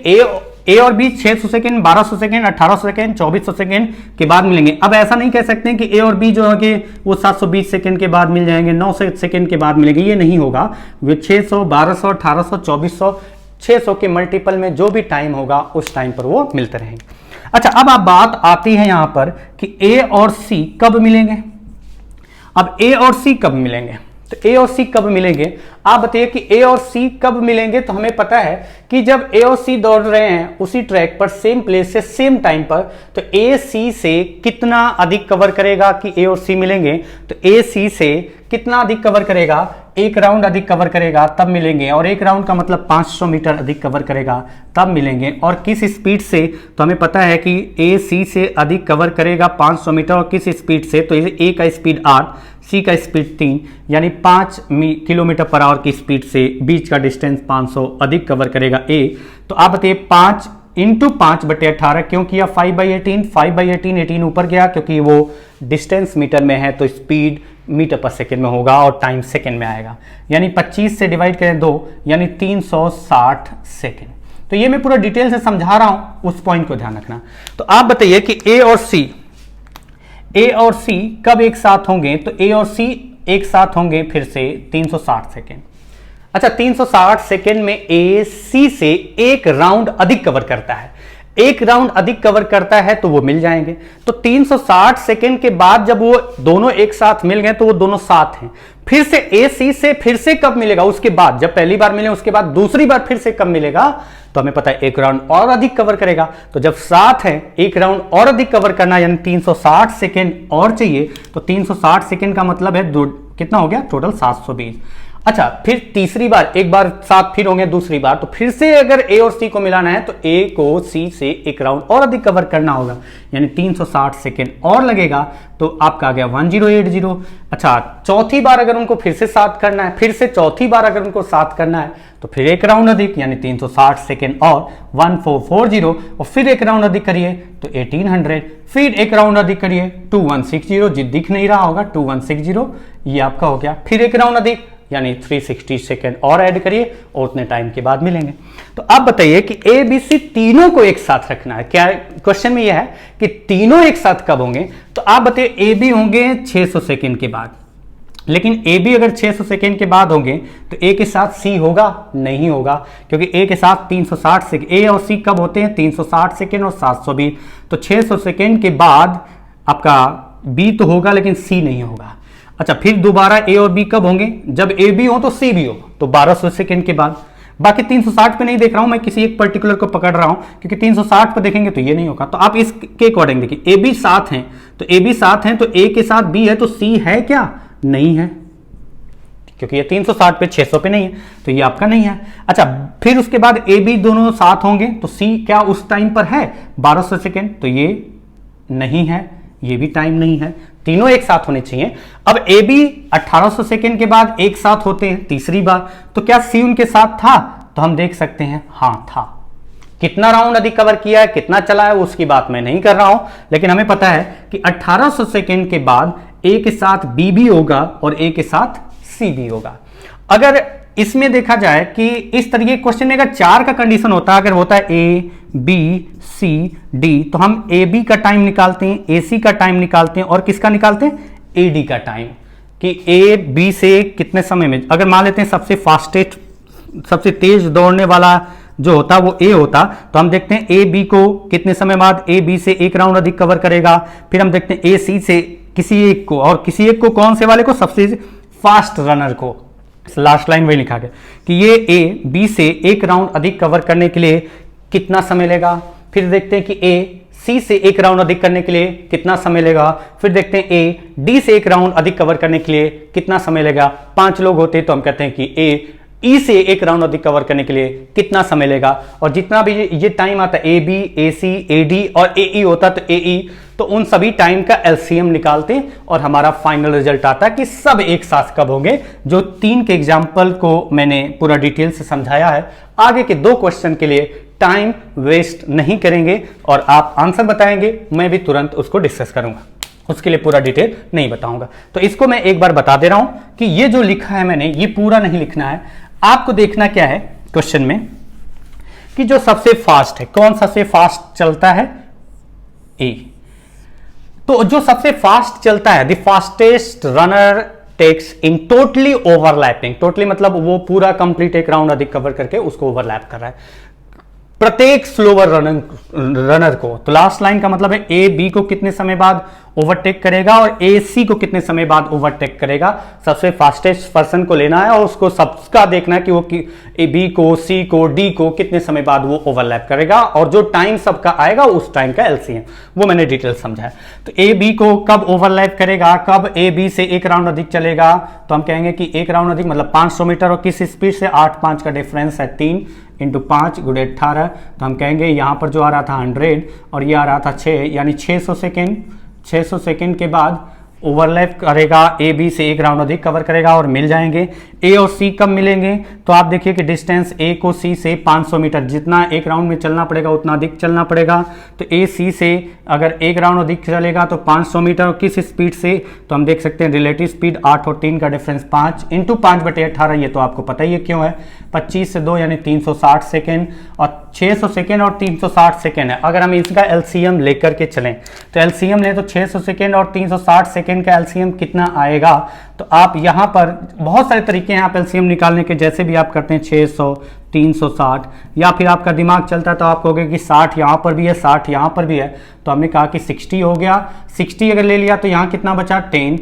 ए और B 600 second, 1200 second, 1800 second, 2400 second के बाद मिलेंगे। अब ऐसा नहीं कह सकते कि ए और बी जो है कि वो 720 सेकेंड के बाद मिल जाएंगे, 900 सेकेंड के बाद मिलेंगे, ये नहीं होगा। वे 600, 1200, 1800, 2400, 600 के मल्टीपल में जो भी टाइम होगा उस टाइम पर वो मिलते रहेंगे। अच्छा, अब आप बात आती है यहां पर कि ए और सी कब मिलेंगे। अब ए और सी कब मिलेंगे, तो ए और सी कब मिलेंगे आप बताइए कि ए और सी कब मिलेंगे। तो हमें पता है कि जब ए और सी दौड़ रहे हैं उसी ट्रैक पर, सेम प्लेस से सेम टाइम पर, तो ए सी से कितना अधिक कवर करेगा कि ए और सी मिलेंगे। तो ए सी से कितना अधिक कवर करेगा, एक राउंड अधिक कवर करेगा तब मिलेंगे, और एक राउंड का मतलब 500 मीटर अधिक कवर करेगा तब मिलेंगे। और किस स्पीड से, तो हमें पता है कि ए सी से अधिक कवर करेगा 500 मीटर, और किस स्पीड से, तो ए का स्पीड 8, सी का स्पीड 3, यानी 5 किलोमीटर पर आवर की स्पीड से बीच का डिस्टेंस 500 अधिक कवर करेगा ए। तो आप बताइए 5 × 5/18 क्यों किया 5/18? 5/18, 18 ऊपर गया क्योंकि वो डिस्टेंस मीटर में है, तो स्पीड मीटर पर सेकेंड में होगा और टाइम सेकेंड में आएगा, यानी 25 से डिवाइड करें 2 यानी 360 सेकेंड। तो ये मैं पूरा डिटेल से समझा रहा हूं, उस पॉइंट को ध्यान रखना। तो आप बताइए कि ए और सी कब एक साथ होंगे, तो ए और सी एक साथ होंगे फिर से 360 सेकेंड। अच्छा, 360 सेकेंड में ए सी से एक राउंड अधिक कवर करता है, एक राउंड अधिक कवर करता है तो वो मिल जाएंगे। तो 360 सेकेंड के बाद जब वो दोनों एक साथ मिल गए तो वो दोनों साथ हैं। फिर से ए सी से फिर से कब मिलेगा, उसके बाद, जब पहली बार मिले उसके बाद दूसरी बार फिर से कब मिलेगा, तो हमें पता है एक राउंड और अधिक कवर करेगा। तो जब साथ है, एक राउंड और अधिक कवर करना, यानी 360 सेकेंड और चाहिए। तो 360 सेकेंड का मतलब है कितना हो गया टोटल 720। अच्छा, फिर तीसरी बार, एक बार साथ फिर होंगे दूसरी बार, तो फिर से अगर ए और सी को मिलाना है तो ए को सी से एक राउंड और अधिक कवर करना होगा, यानी 360 सेकेंड और लगेगा। तो आपका आ गया 1080। अच्छा, चौथी बार अगर उनको फिर से साथ करना है, फिर से चौथी बार अगर उनको साथ करना है तो फिर एक राउंड अधिक, यानी 360 सेकेंड और 1440, और फिर एक राउंड अधिक करिए तो 1800, फिर एक राउंड अधिक करिए 2160, जी दिख नहीं रहा होगा 2160, ये आपका हो गया। फिर एक राउंड अधिक यानी 360 सेकेंड और ऐड करिए और उतने टाइम के बाद मिलेंगे। तो अब बताइए कि ए बी सी तीनों को एक साथ रखना है। क्या क्वेश्चन में यह है कि तीनों एक साथ कब होंगे, तो आप बताइए ए बी होंगे 600 सेकेंड के बाद, लेकिन ए बी अगर 600 सेकेंड के बाद होंगे तो ए के साथ सी होगा? नहीं होगा, क्योंकि ए के साथ 360 सेकेंड, ए और सी कब होते हैं 360 सेकेंड और 720। तो 600 सेकेंड के बाद आपका बी तो होगा लेकिन सी नहीं होगा। अच्छा, फिर दोबारा ए और बी कब होंगे, जब ए बी हो तो सी भी हो, तो 1200 सेकेंड के बाद। बाकी 360 पे नहीं देख रहा हूं मैं, किसी एक पर्टिकुलर को पकड़ रहा हूं, क्योंकि 360 पे देखेंगे तो ये नहीं होगा। तो आप इसके अकॉर्डिंग देखिए, ए बी साथ हैं, तो ए बी साथ हैं, तो ए के साथ बी है, तो सी है क्या? नहीं है, क्योंकि ये 360 पे 600 पे नहीं है, तो ये आपका नहीं है। अच्छा, फिर उसके बाद ए बी दोनों साथ होंगे, तो सी क्या उस टाइम पर है 1200 सेकेंड? तो ये नहीं है, ये भी टाइम नहीं है, तीनों एक साथ होने चाहिए। अब ए बी 1800 सेकेंड के बाद एक साथ होते हैं तीसरी बार, तो क्या सी उनके साथ था? तो हम देख सकते हैं हाँ था। कितना राउंड अधिक कवर किया है, कितना चला है, उसकी बात मैं नहीं कर रहा हूं, लेकिन हमें पता है कि 1800 सेकेंड के बाद ए के साथ बी भी होगा और ए के साथ सी भी होगा। अगर इसमें देखा जाए कि इस तरीके के क्वेश्चन में अगर 4 का कंडीशन होता है, अगर होता है ए बी सी डी, तो हम ए बी का टाइम निकालते हैं, ए सी का टाइम निकालते हैं, और किसका निकालते हैं? ए डी का टाइम, कि ए बी से कितने समय में, अगर मान लेते हैं सबसे फास्टेस्ट, सबसे तेज दौड़ने वाला जो होता वो ए होता, तो हम देखते हैं ए बी को कितने समय बाद ए बी से एक राउंड अधिक कवर करेगा। फिर हम देखते हैं ए सी से किसी एक को, और किसी एक को कौन से वाले को? सबसे फास्ट रनर को। लास्ट लाइन वही लिखा गया कि ये ए बी से एक राउंड अधिक कवर करने के लिए कितना समय लेगा। फिर देखते हैं कि ए सी से एक राउंड अधिक करने के लिए कितना समय लेगा। फिर देखते हैं ए डी से एक राउंड अधिक कवर करने के लिए कितना समय लेगा। 5 लोग होते तो हम कहते हैं कि ए ई से एक राउंड अधिक कवर करने के लिए कितना समय लेगा, और जितना भी ये टाइम आता है A B, A C, A D और ए ई होता तो ए ई, तो उन सभी टाइम का एलसीएम निकालते और हमारा फाइनल रिजल्ट आता कि सब एक साथ कब होंगे। जो 3 के एग्जाम्पल को मैंने पूरा डिटेल से समझाया है, आगे के 2 क्वेश्चन के लिए टाइम वेस्ट नहीं करेंगे और आप आंसर बताएंगे, मैं भी तुरंत उसको डिस्कस करूंगा, उसके लिए पूरा डिटेल नहीं बताऊंगा। तो इसको मैं एक बार बता दे रहा हूं कि ये जो लिखा है मैंने, ये पूरा नहीं लिखना है। आपको देखना क्या है क्वेश्चन में कि जो सबसे फास्ट है, कौन सबसे फास्ट चलता है, ए। तो जो सबसे फास्ट चलता है, the fastest runner takes in totally overlapping, totally मतलब वो पूरा कंप्लीट एक राउंड अधिक कवर करके उसको ओवरलैप कर रहा है प्रत्येक स्लोअर रनर को। तो लास्ट लाइन का मतलब है ए बी को कितने समय बाद ओवरटेक करेगा और ए सी को कितने समय बाद ओवरटेक करेगा। सबसे फास्टेस्ट पर्सन को लेना है और उसको सबका देखना है कि वो ए बी को, सी को, डी को कितने समय बाद वो ओवरलैप करेगा, और जो टाइम सबका आएगा उस टाइम का एलसीएम वो मैंने डिटेल समझाया। तो ए बी को कब ओवरलैप करेगा, कब ए बी से एक राउंड अधिक चलेगा, तो हम कहेंगे कि एक राउंड अधिक मतलब 500 मीटर और किस स्पीड से, 8-5 का डिफरेंस है 3 × 5 × 18, तो हम कहेंगे यहाँ पर जो आ रहा था 100 और ये आ रहा था 6, यानी 600 सेकेंड। 600 सेकेंड के बाद ओवरलैप करेगा, ए बी से एक राउंड अधिक कवर करेगा और मिल जाएंगे। ए और सी कब मिलेंगे, तो आप देखिए कि डिस्टेंस ए को सी से 500 मीटर, जितना एक राउंड में चलना पड़ेगा उतना अधिक चलना पड़ेगा। तो ए सी से अगर एक राउंड अधिक चलेगा तो 500 मीटर, और किस स्पीड से, तो हम देख सकते हैं रिलेटिव स्पीड 8 और 3 का डिफरेंस 5 × 5/18, ये तो आपको पता ही है क्यों है, 25 से 2 यानी 360 सेकेंड, और 600 सेकेंड और 360 सेकेंड है। अगर हम इसका एलसीएम लेकर के चलें तो एलसीएम लें तो 600 सेकेंड और 360 सेकेंड का एलसीएम कितना आएगा, तो आप यहाँ पर बहुत सारे तरीके हैं आप एलसीएम निकालने के, जैसे भी आप करते हैं 600, 360, या फिर आपका दिमाग चलता है तो आप कहोगे कि 60 यहाँ पर भी है, 60 यहाँ पर भी है, तो हमने कहा कि 60 हो गया। 60 अगर ले लिया तो यहाँ कितना बचा 10,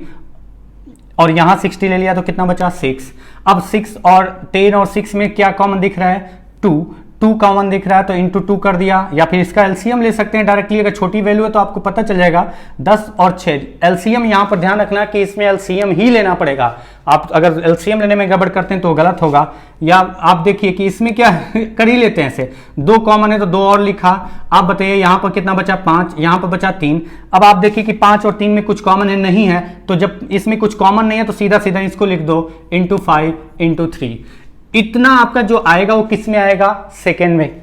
और यहाँ 60 ले लिया तो कितना बचा 6। अब 6 और 10 और 6 में क्या कॉमन दिख रहा है, 2 कॉमन दिख रहा है, तो इंटू 2 कर दिया, या फिर इसका एलसीएम ले सकते हैं डायरेक्टली। अगर छोटी वैल्यू है तो आपको पता चल जाएगा 10 और 6 एलसीएम। यहाँ पर ध्यान रखना कि इसमें एलसीएम ही लेना पड़ेगा, आप अगर एलसीएम लेने में गड़बड़ करते हैं तो गलत होगा। या आप देखिए कि इसमें क्या कर ही लेते हैं ऐसे, 2 कॉमन है तो 2 और लिखा। आप बताइए यहाँ पर कितना बचा 5, यहाँ पर बचा 3। अब आप देखिए कि 5 और 3 में कुछ कॉमन है नहीं है, तो जब इसमें कुछ कॉमन नहीं है तो सीधा सीधा इसको लिख दो × 5 × 3। इतना आपका जो आएगा वो किस में आएगा, सेकेंड में।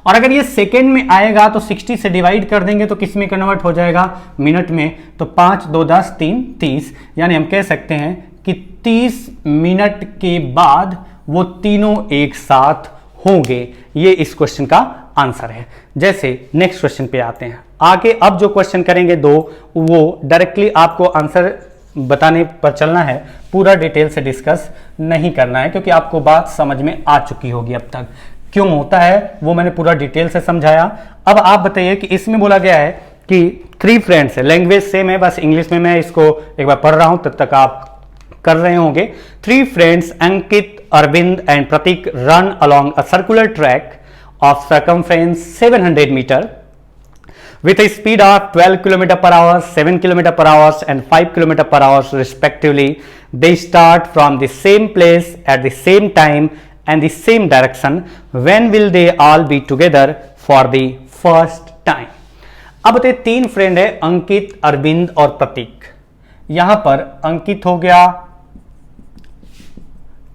और अगर ये सेकेंड में आएगा तो 60 से डिवाइड कर देंगे तो किस में कन्वर्ट हो जाएगा, मिनट में। तो 5 2 10 3 30, यानी हम कह सकते हैं कि 30 मिनट के बाद वो तीनों एक साथ होंगे। ये इस क्वेश्चन का आंसर है। जैसे नेक्स्ट क्वेश्चन पे आते हैं आगे। अब जो क्वेश्चन करेंगे 2, वो डायरेक्टली आपको आंसर बताने पर चलना है, पूरा डिटेल से डिस्कस नहीं करना है, क्योंकि आपको बात समझ में आ चुकी होगी अब तक। क्यों होता है वो मैंने पूरा डिटेल से समझाया। अब आप बताइए कि इसमें बोला गया है कि 3 फ्रेंड्स है, लैंग्वेज सेम है, बस इंग्लिश में मैं इसको एक बार पढ़ रहा हूं, तब तक आप कर रहे होंगे। 3 friends Ankit, Arvind and Prateek run along a circular track of circumference 700 metre with a speed of 12 km/h, 7 km/h and 5 km/h respectively. They start from the same place at the same time and the same direction. When will they all be together for the first time? अब बताइए 3 friend है, अंकित, अरविंद और प्रतीक। यहां पर अंकित हो गया,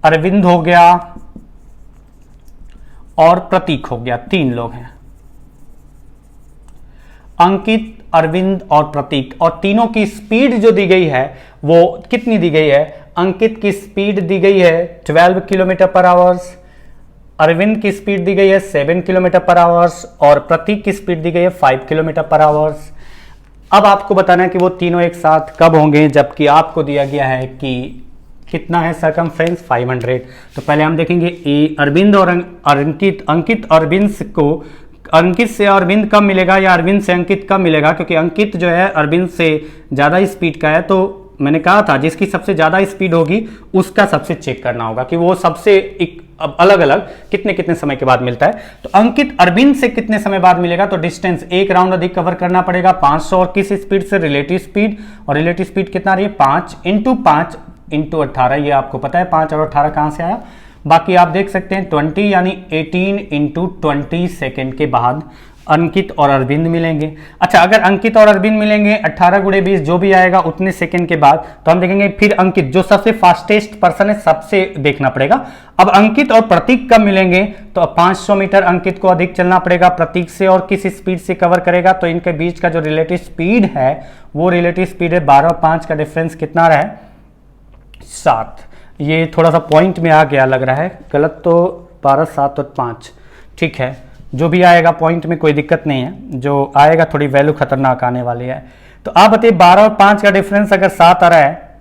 अरविंद हो गया और प्रतीक हो गया, 3 लोग हैं। अंकित, अरविंद और प्रतीक, और तीनों की स्पीड जो दी गई है वो कितनी दी गई है। अंकित की स्पीड दी गई है 12 km/h, अरविंद की स्पीड दी गई है 7 km/h और प्रतीक की स्पीड दी गई है 5 km/h। अब आपको बताना है कि वो तीनों एक साथ कब होंगे, जबकि आपको दिया गया है कि कितना है सर्कमफ्रेंस 500। तो पहले हम देखेंगे अरविंद और अंकित। अंकित अरविंद को, अंकित से अरविंद कब मिलेगा या अरविंद से अंकित कब मिलेगा, क्योंकि अंकित जो है अरविंद से ज़्यादा स्पीड का है। तो मैंने कहा था जिसकी सबसे ज़्यादा स्पीड होगी उसका सबसे चेक करना होगा कि वो सबसे अलग अलग कितने कितने समय के बाद मिलता है। तो अंकित अरविंद से कितने समय बाद मिलेगा, तो डिस्टेंस एक राउंड अधिक कवर करना पड़ेगा 500, और किस स्पीड से, रिलेटिव स्पीड। और रिलेटिव स्पीड कितना रही है 5 × 5 × 18, ये आपको पता है 5 और 18 कहाँ से आया, बाकी आप देख सकते हैं 20 यानी 18 इंटू 20 सेकेंड के बाद अंकित और अरविंद मिलेंगे। अच्छा, अगर अंकित और अरविंद मिलेंगे 18 गुणे 20 जो भी आएगा उतने सेकंड के बाद, तो हम देखेंगे फिर अंकित जो सबसे फास्टेस्ट पर्सन है सबसे देखना पड़ेगा। अब अंकित और प्रतीक कब मिलेंगे, तो 500 मीटर अंकित को अधिक चलना पड़ेगा प्रतीक से, और किस स्पीड से कवर करेगा, तो इनके बीच का जो रिलेटिव स्पीड है वो रिलेटिव स्पीड है 12 और 5 का डिफरेंस कितना रहा है, 7। ये थोड़ा सा पॉइंट में आ गया लग रहा है, गलत तो 12, 7 और 5, ठीक है, जो भी आएगा पॉइंट में कोई दिक्कत नहीं है, जो आएगा थोड़ी वैल्यू खतरनाक आने वाली है। तो आप बताइए 12 और 5 का डिफरेंस अगर 7 आ रहा है,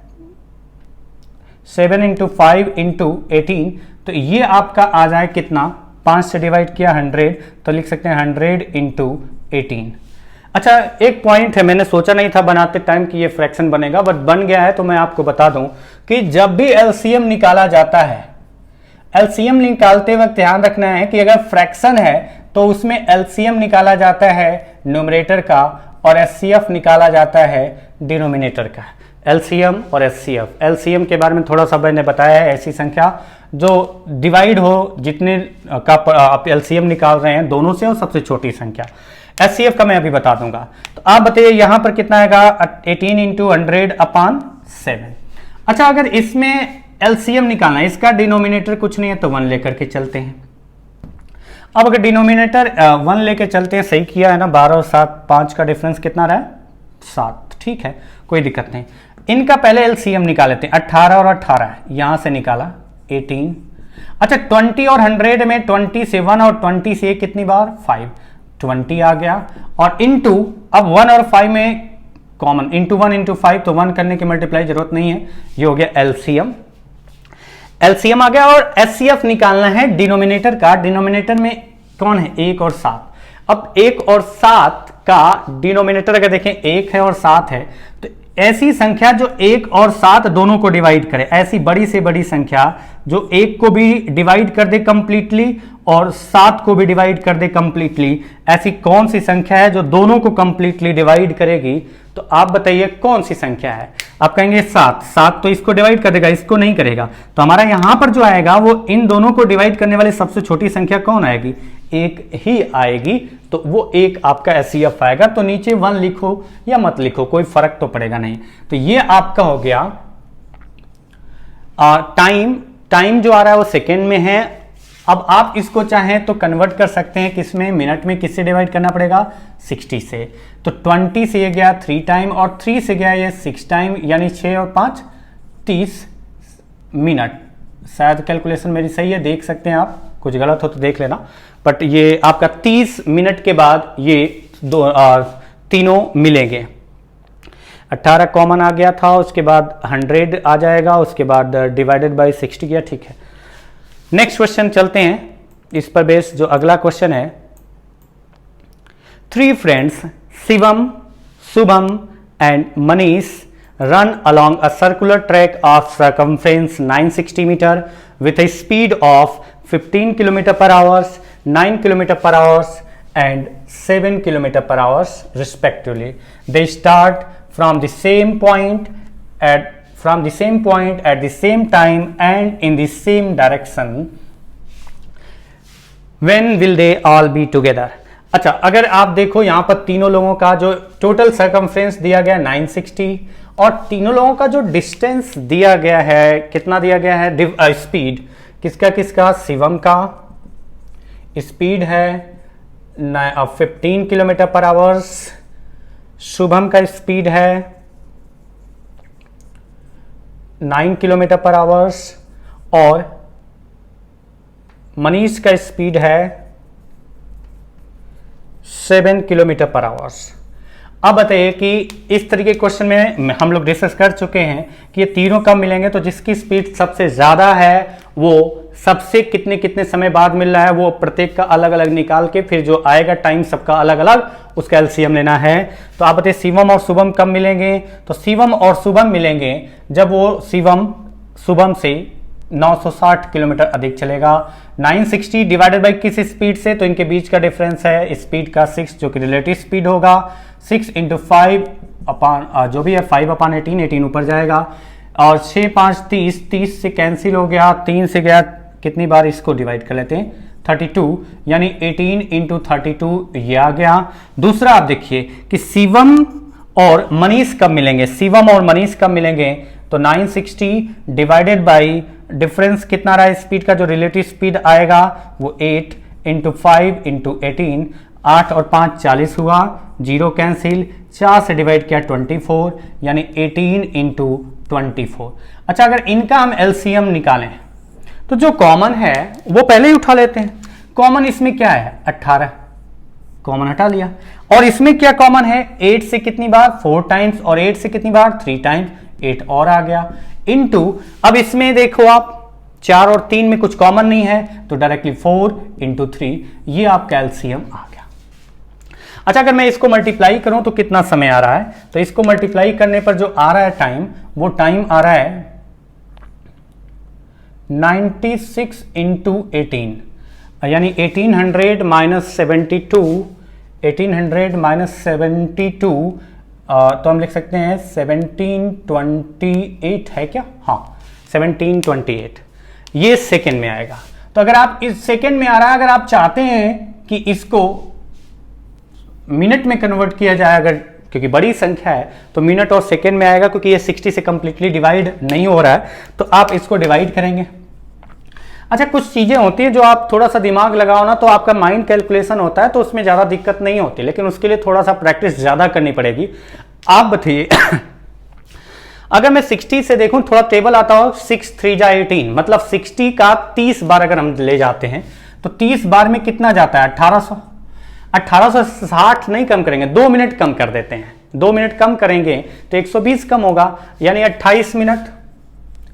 7 इंटू 5 इंटू 18, तो ये आपका आ जाए कितना, 5 से डिवाइड किया 100, तो लिख सकते हैं 100 इंटू 18। अच्छा, एक पॉइंट है, मैंने सोचा नहीं था बनाते टाइम कि ये फ्रैक्शन बनेगा, बट बन गया है, तो मैं आपको बता दूं कि जब भी एलसीएम निकाला जाता है, एलसीएम निकालते वक्त ध्यान रखना है कि अगर फ्रैक्शन है तो उसमें एलसीएम निकाला जाता है न्यूमरेटर का और एचसीएफ निकाला जाता है डिनोमिनेटर का। एलसीएम और एचसीएफ, एलसीएम के बारे में थोड़ा सा मैंने बताया है, ऐसी संख्या जो डिवाइड हो जितने का आप एलसीएम निकाल रहे हैं दोनों से, और सबसे छोटी संख्या। एचसीएफ का मैं अभी बता दूंगा। तो आप बताइए यहां पर कितना आएगा, 18 इंटू 100/7। अच्छा, अगर इसमें एलसीएम निकालना है, इसका डिनोमिनेटर कुछ नहीं है तो 1 लेकर के चलते हैं। अब अगर डिनोमिनेटर 1 लेके चलते हैं, सही किया है ना, 12 और 7, 5 का डिफरेंस कितना रहा है, 7, ठीक है, कोई दिक्कत नहीं। इनका पहले एलसीएम निकाल लेते हैं, 18 और 18 यहां से निकाला 18। अच्छा, 20 और 100 में 20 से 1 और 20 से कितनी बार, 5, 20 आ गया, और इंटू, अब 1 और 5 में कॉमन, इंटू 1 इंटू 5, तो 1 करने की मल्टीप्लाई जरूरत नहीं है, ये हो गया एलसीएम। एलसीएम आ गया, और एचसीएफ निकालना है डिनोमिनेटर का। डिनोमिनेटर में कौन है, 1 और 7। अब 1 और 7 का डिनोमिनेटर अगर देखें 1 है और 7 है, तो ऐसी संख्या जो 1 और 7 दोनों को डिवाइड करे, ऐसी बड़ी से बड़ी संख्या जो 1 को भी डिवाइड कर दे कंप्लीटली और 7 को भी डिवाइड कर दे कंप्लीटली, ऐसी कौन सी संख्या है जो दोनों को कंप्लीटली डिवाइड करेगी, तो आप बताइए कौन सी संख्या है। आप कहेंगे 7, 7 तो इसको डिवाइड कर देगा, इसको नहीं करेगा, तो हमारा यहां पर जो आएगा वो इन दोनों को डिवाइड करने वाली सबसे छोटी संख्या कौन आएगी, 1 ही आएगी, तो वो 1 आपका एचसीएफ आएगा। तो नीचे 1 लिखो या मत लिखो, कोई फर्क तो पड़ेगा नहीं। तो ये आपका हो गया टाइम जो आ रहा है वो सेकेंड में है। अब आप इसको चाहें तो कन्वर्ट कर सकते हैं किसमें, मिनट में। किससे डिवाइड करना पड़ेगा, 60 से। तो 20 से ये गया 3 टाइम और 3 से गया ये 6 टाइम, यानी 6 और 5 30 मिनट। शायद कैलकुलेशन मेरी सही है, देख सकते हैं आप, कुछ गलत हो तो देख लेना, बट ये आपका 30 मिनट के बाद ये तीनों मिलेंगे। 18 कॉमन आ गया था, उसके बाद 100 आ जाएगा, उसके बाद डिवाइडेड बाय 60 गया, ठीक है। नेक्स्ट क्वेश्चन चलते हैं, इस पर बेस जो अगला क्वेश्चन है, 3 friends Shivam, Shubham and Manish run along a circular track of circumference 960 meter with a speed of 15 km per hour, 9 km per hour and 7 km per hour respectively. They start from the same point at the same time and in the same direction. When will they all be together? अच्छा, अगर आप देखो यहां पर तीनों लोगों का जो टोटल सर्कमफ्रेंस दिया गया 960 और तीनों लोगों का जो डिस्टेंस दिया गया है, कितना दिया गया है, स्पीड किसका किसका, शिवम का स्पीड है 15 किलोमीटर पर आवर्स, शुभम का स्पीड है 9 किलोमीटर पर आवर्स और मनीष का स्पीड है 7 किलोमीटर पर आवर्स। अब बताइए कि इस तरीके के क्वेश्चन में हम लोग डिस्कस कर चुके हैं कि ये तीनों कब मिलेंगे, तो जिसकी स्पीड सबसे ज्यादा है वो सबसे कितने कितने समय बाद मिल रहा है, वो प्रत्येक का अलग अलग निकाल के फिर जो आएगा टाइम सबका अलग अलग, उसका एलसीएम लेना है। तो आप बताइए शिवम और शुभम कब मिलेंगे, तो शिवम और शुभम मिलेंगे जब वो शिवम शुभम से 960 किलोमीटर अधिक चलेगा। 960 डिवाइडेड बाई किस स्पीड से, तो इनके बीच का डिफरेंस है स्पीड का 6 जो कि रिलेटिव स्पीड होगा। 6 इंटू 5 अपान जो भी है 5/18 ऊपर जाएगा और 6 5 30 30 से कैंसिल हो गया, 3 से गया कितनी बार इसको डिवाइड कर लेते हैं 32, यानी 18 इंटू 32 ये आ गया। दूसरा आप देखिए कि शिवम और मनीष कब मिलेंगे, शिवम और मनीष कब मिलेंगे, तो 960 डिवाइडेड बाई डिफरेंस कितना रहा स्पीड का, जो रिलेटिव स्पीड आएगा वो 8 इंटू 5 इंटू 18, 8 और 5 40 हुआ, 0 कैंसिल, 4 से डिवाइड किया 24, यानी 18 इंटू 24। अच्छा, अगर इनका हम एलसीएम निकालें तो जो कॉमन है वो पहले ही उठा लेते हैं। कॉमन इसमें क्या है 18, कॉमन हटा लिया। और इसमें क्या कॉमन है, 8 से कितनी बार 4 टाइम्स, और 8 से कितनी बार 3 टाइम्स, 8 और आ गया, इनटू अब इसमें देखो आप 4 और 3 में कुछ कॉमन नहीं है तो डायरेक्टली 4 इंटू 3, ये आपका एलसीएम आ गया। अच्छा, अगर मैं इसको मल्टीप्लाई करूं तो कितना समय आ रहा है, तो इसको मल्टीप्लाई करने पर जो आ रहा है टाइम, वो टाइम आ रहा है 96 इंटू 18, यानी 1800 माइनस 72, 1800 माइनस 72, तो हम लिख सकते हैं 1728 है क्या, हाँ 1728, ये सेकेंड में आएगा। तो अगर आप इस सेकेंड में आ रहा है, अगर आप चाहते हैं कि इसको मिनट में कन्वर्ट किया जाए, अगर क्योंकि बड़ी संख्या है तो मिनट और सेकेंड में आएगा, क्योंकि ये 60 से कंप्लीटली डिवाइड नहीं हो रहा है, तो आप इसको डिवाइड करेंगे। अच्छा, कुछ चीजें होती हैं जो आप थोड़ा सा दिमाग लगाओ ना तो आपका माइंड कैलकुलेशन होता है, तो उसमें ज्यादा दिक्कत नहीं होती, लेकिन उसके लिए थोड़ा सा प्रैक्टिस ज्यादा करनी पड़ेगी। आप बताइए अगर मैं 60 से देखूं, थोड़ा टेबल आता हो, 6 3 जा 18, मतलब 60 का 30 बार अगर हम ले जाते हैं तो 30 बार में कितना जाता है 1800, 1860 नहीं कम करेंगे, 2 मिनट कम कर देते हैं, 2 मिनट कम करेंगे तो 120 कम होगा, यानी 28 मिनट।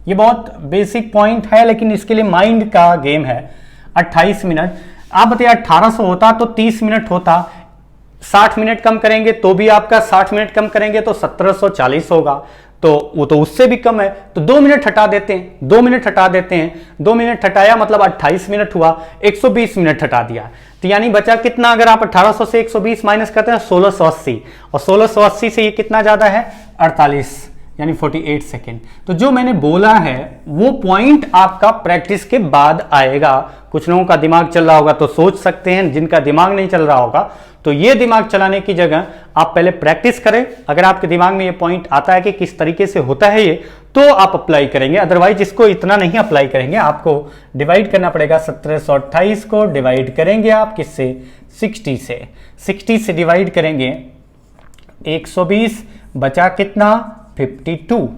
ये बहुत बेसिक पॉइंट है, लेकिन इसके लिए माइंड का गेम है। 28 मिनट, आप बताइए 1800 होता तो 30 मिनट होता, 60 मिनट कम करेंगे तो भी आपका 60 मिनट कम करेंगे तो 1740 होगा, तो वो तो उससे भी कम है, तो 2 मिनट हटा देते हैं, 2 मिनट हटा देते हैं, 2 मिनट हटाया मतलब 28 मिनट हुआ, 120 मिनट हटा दिया, तो यानी बचा कितना, अगर आप 1800 से 120 माइनस करते हैं 1680, और 1680 से ये कितना ज्यादा है 48, यानी 48 सेकेंड। तो जो मैंने बोला है वो पॉइंट आपका प्रैक्टिस के बाद आएगा। कुछ लोगों का दिमाग चल रहा होगा तो सोच सकते हैं, जिनका दिमाग नहीं चल रहा होगा तो ये दिमाग चलाने की जगह आप पहले प्रैक्टिस करें। अगर आपके दिमाग में ये पॉइंट आता है कि किस तरीके से होता है ये, तो आप अप्लाई करेंगे, अदरवाइज इसको इतना नहीं अप्लाई करेंगे। आपको डिवाइड करना पड़ेगा, 1728 को डिवाइड करेंगे आप किससे, 60 से, 60 से डिवाइड करेंगे 120, बचा कितना 52।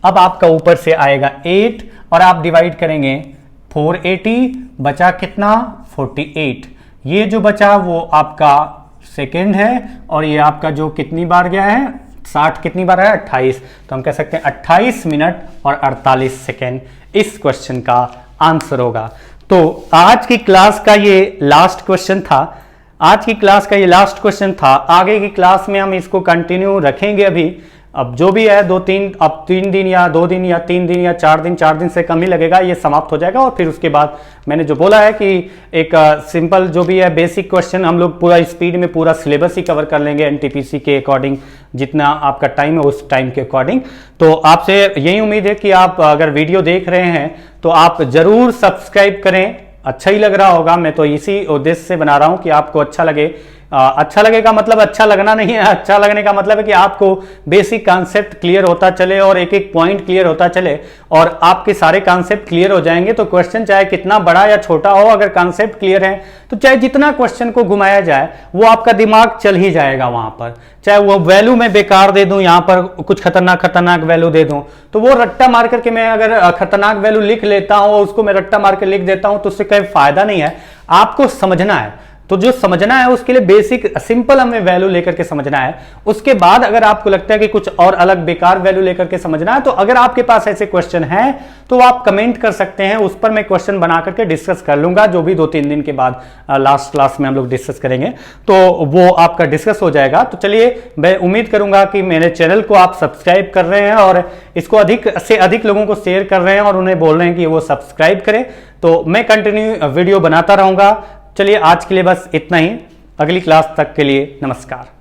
अब आपका ऊपर से आएगा 8 और आप डिवाइड करेंगे 480, बचा कितना 48। ये जो बचा वो आपका सेकेंड है, और ये आपका जो कितनी बार गया है 60 कितनी बार है 28, तो हम कह सकते हैं 28 मिनट और 48 सेकेंड इस क्वेश्चन का आंसर होगा। तो आज की क्लास का ये लास्ट क्वेश्चन था, आज की क्लास का ये लास्ट क्वेश्चन था। आगे की क्लास में हम इसको कंटिन्यू रखेंगे। अभी अब जो भी है 3 दिन या 2 दिन या 3 दिन या 4 दिन, 4 दिन से कम ही लगेगा, ये समाप्त हो जाएगा। और फिर उसके बाद मैंने जो बोला है कि एक सिंपल जो भी है बेसिक क्वेश्चन हम लोग पूरा स्पीड में पूरा सिलेबस ही कवर कर लेंगे एनटीपीसी के अकॉर्डिंग, जितना आपका टाइम है उस टाइम के अकॉर्डिंग। तो आपसे यही उम्मीद है कि आप अगर वीडियो देख रहे हैं तो आप जरूर सब्सक्राइब करें। अच्छा ही लग रहा होगा, मैं तो इसी उद्देश्य से बना रहा हूं कि आपको अच्छा लगे। अच्छा लगेगा मतलब अच्छा लगना नहीं है, अच्छा लगने का मतलब है कि आपको बेसिक कॉन्सेप्ट क्लियर होता चले और एक एक पॉइंट क्लियर होता चले, और आपके सारे कॉन्सेप्ट क्लियर हो जाएंगे तो क्वेश्चन चाहे कितना बड़ा या छोटा हो, अगर कॉन्सेप्ट क्लियर है तो चाहे जितना क्वेश्चन को घुमाया जाए वो आपका दिमाग चल ही जाएगा वहां पर। चाहे वो वैल्यू मैं बेकार दे दूं, यहां पर कुछ खतरनाक वैल्यू दे दूं, तो वो रट्टा मार करके मैं अगर खतरनाक वैल्यू लिख लेता हूं और उसको मैं रट्टा मार के लिख देता हूं तो उससे कोई फायदा नहीं है। आपको समझना है, तो जो समझना है उसके लिए बेसिक सिंपल हमें वैल्यू लेकर के समझना है। उसके बाद अगर आपको लगता है कि कुछ और अलग बेकार वैल्यू लेकर के समझना है, तो अगर आपके पास ऐसे क्वेश्चन हैं तो आप कमेंट कर सकते हैं, उस पर मैं क्वेश्चन बना करके डिस्कस कर लूंगा। जो भी 2-3 दिन के बाद लास्ट क्लास में हम लोग डिस्कस करेंगे तो वो आपका डिस्कस हो जाएगा। तो चलिए, मैं उम्मीद करूंगा कि मेरे चैनल को आप सब्सक्राइब कर रहे हैं और इसको अधिक से अधिक लोगों को शेयर कर रहे हैं और उन्हें बोल रहे हैं कि वो सब्सक्राइब करें। तो मैं कंटिन्यू वीडियो बनाता रहूंगा। चलिए, आज के लिए बस इतना ही। अगली क्लास तक के लिए नमस्कार।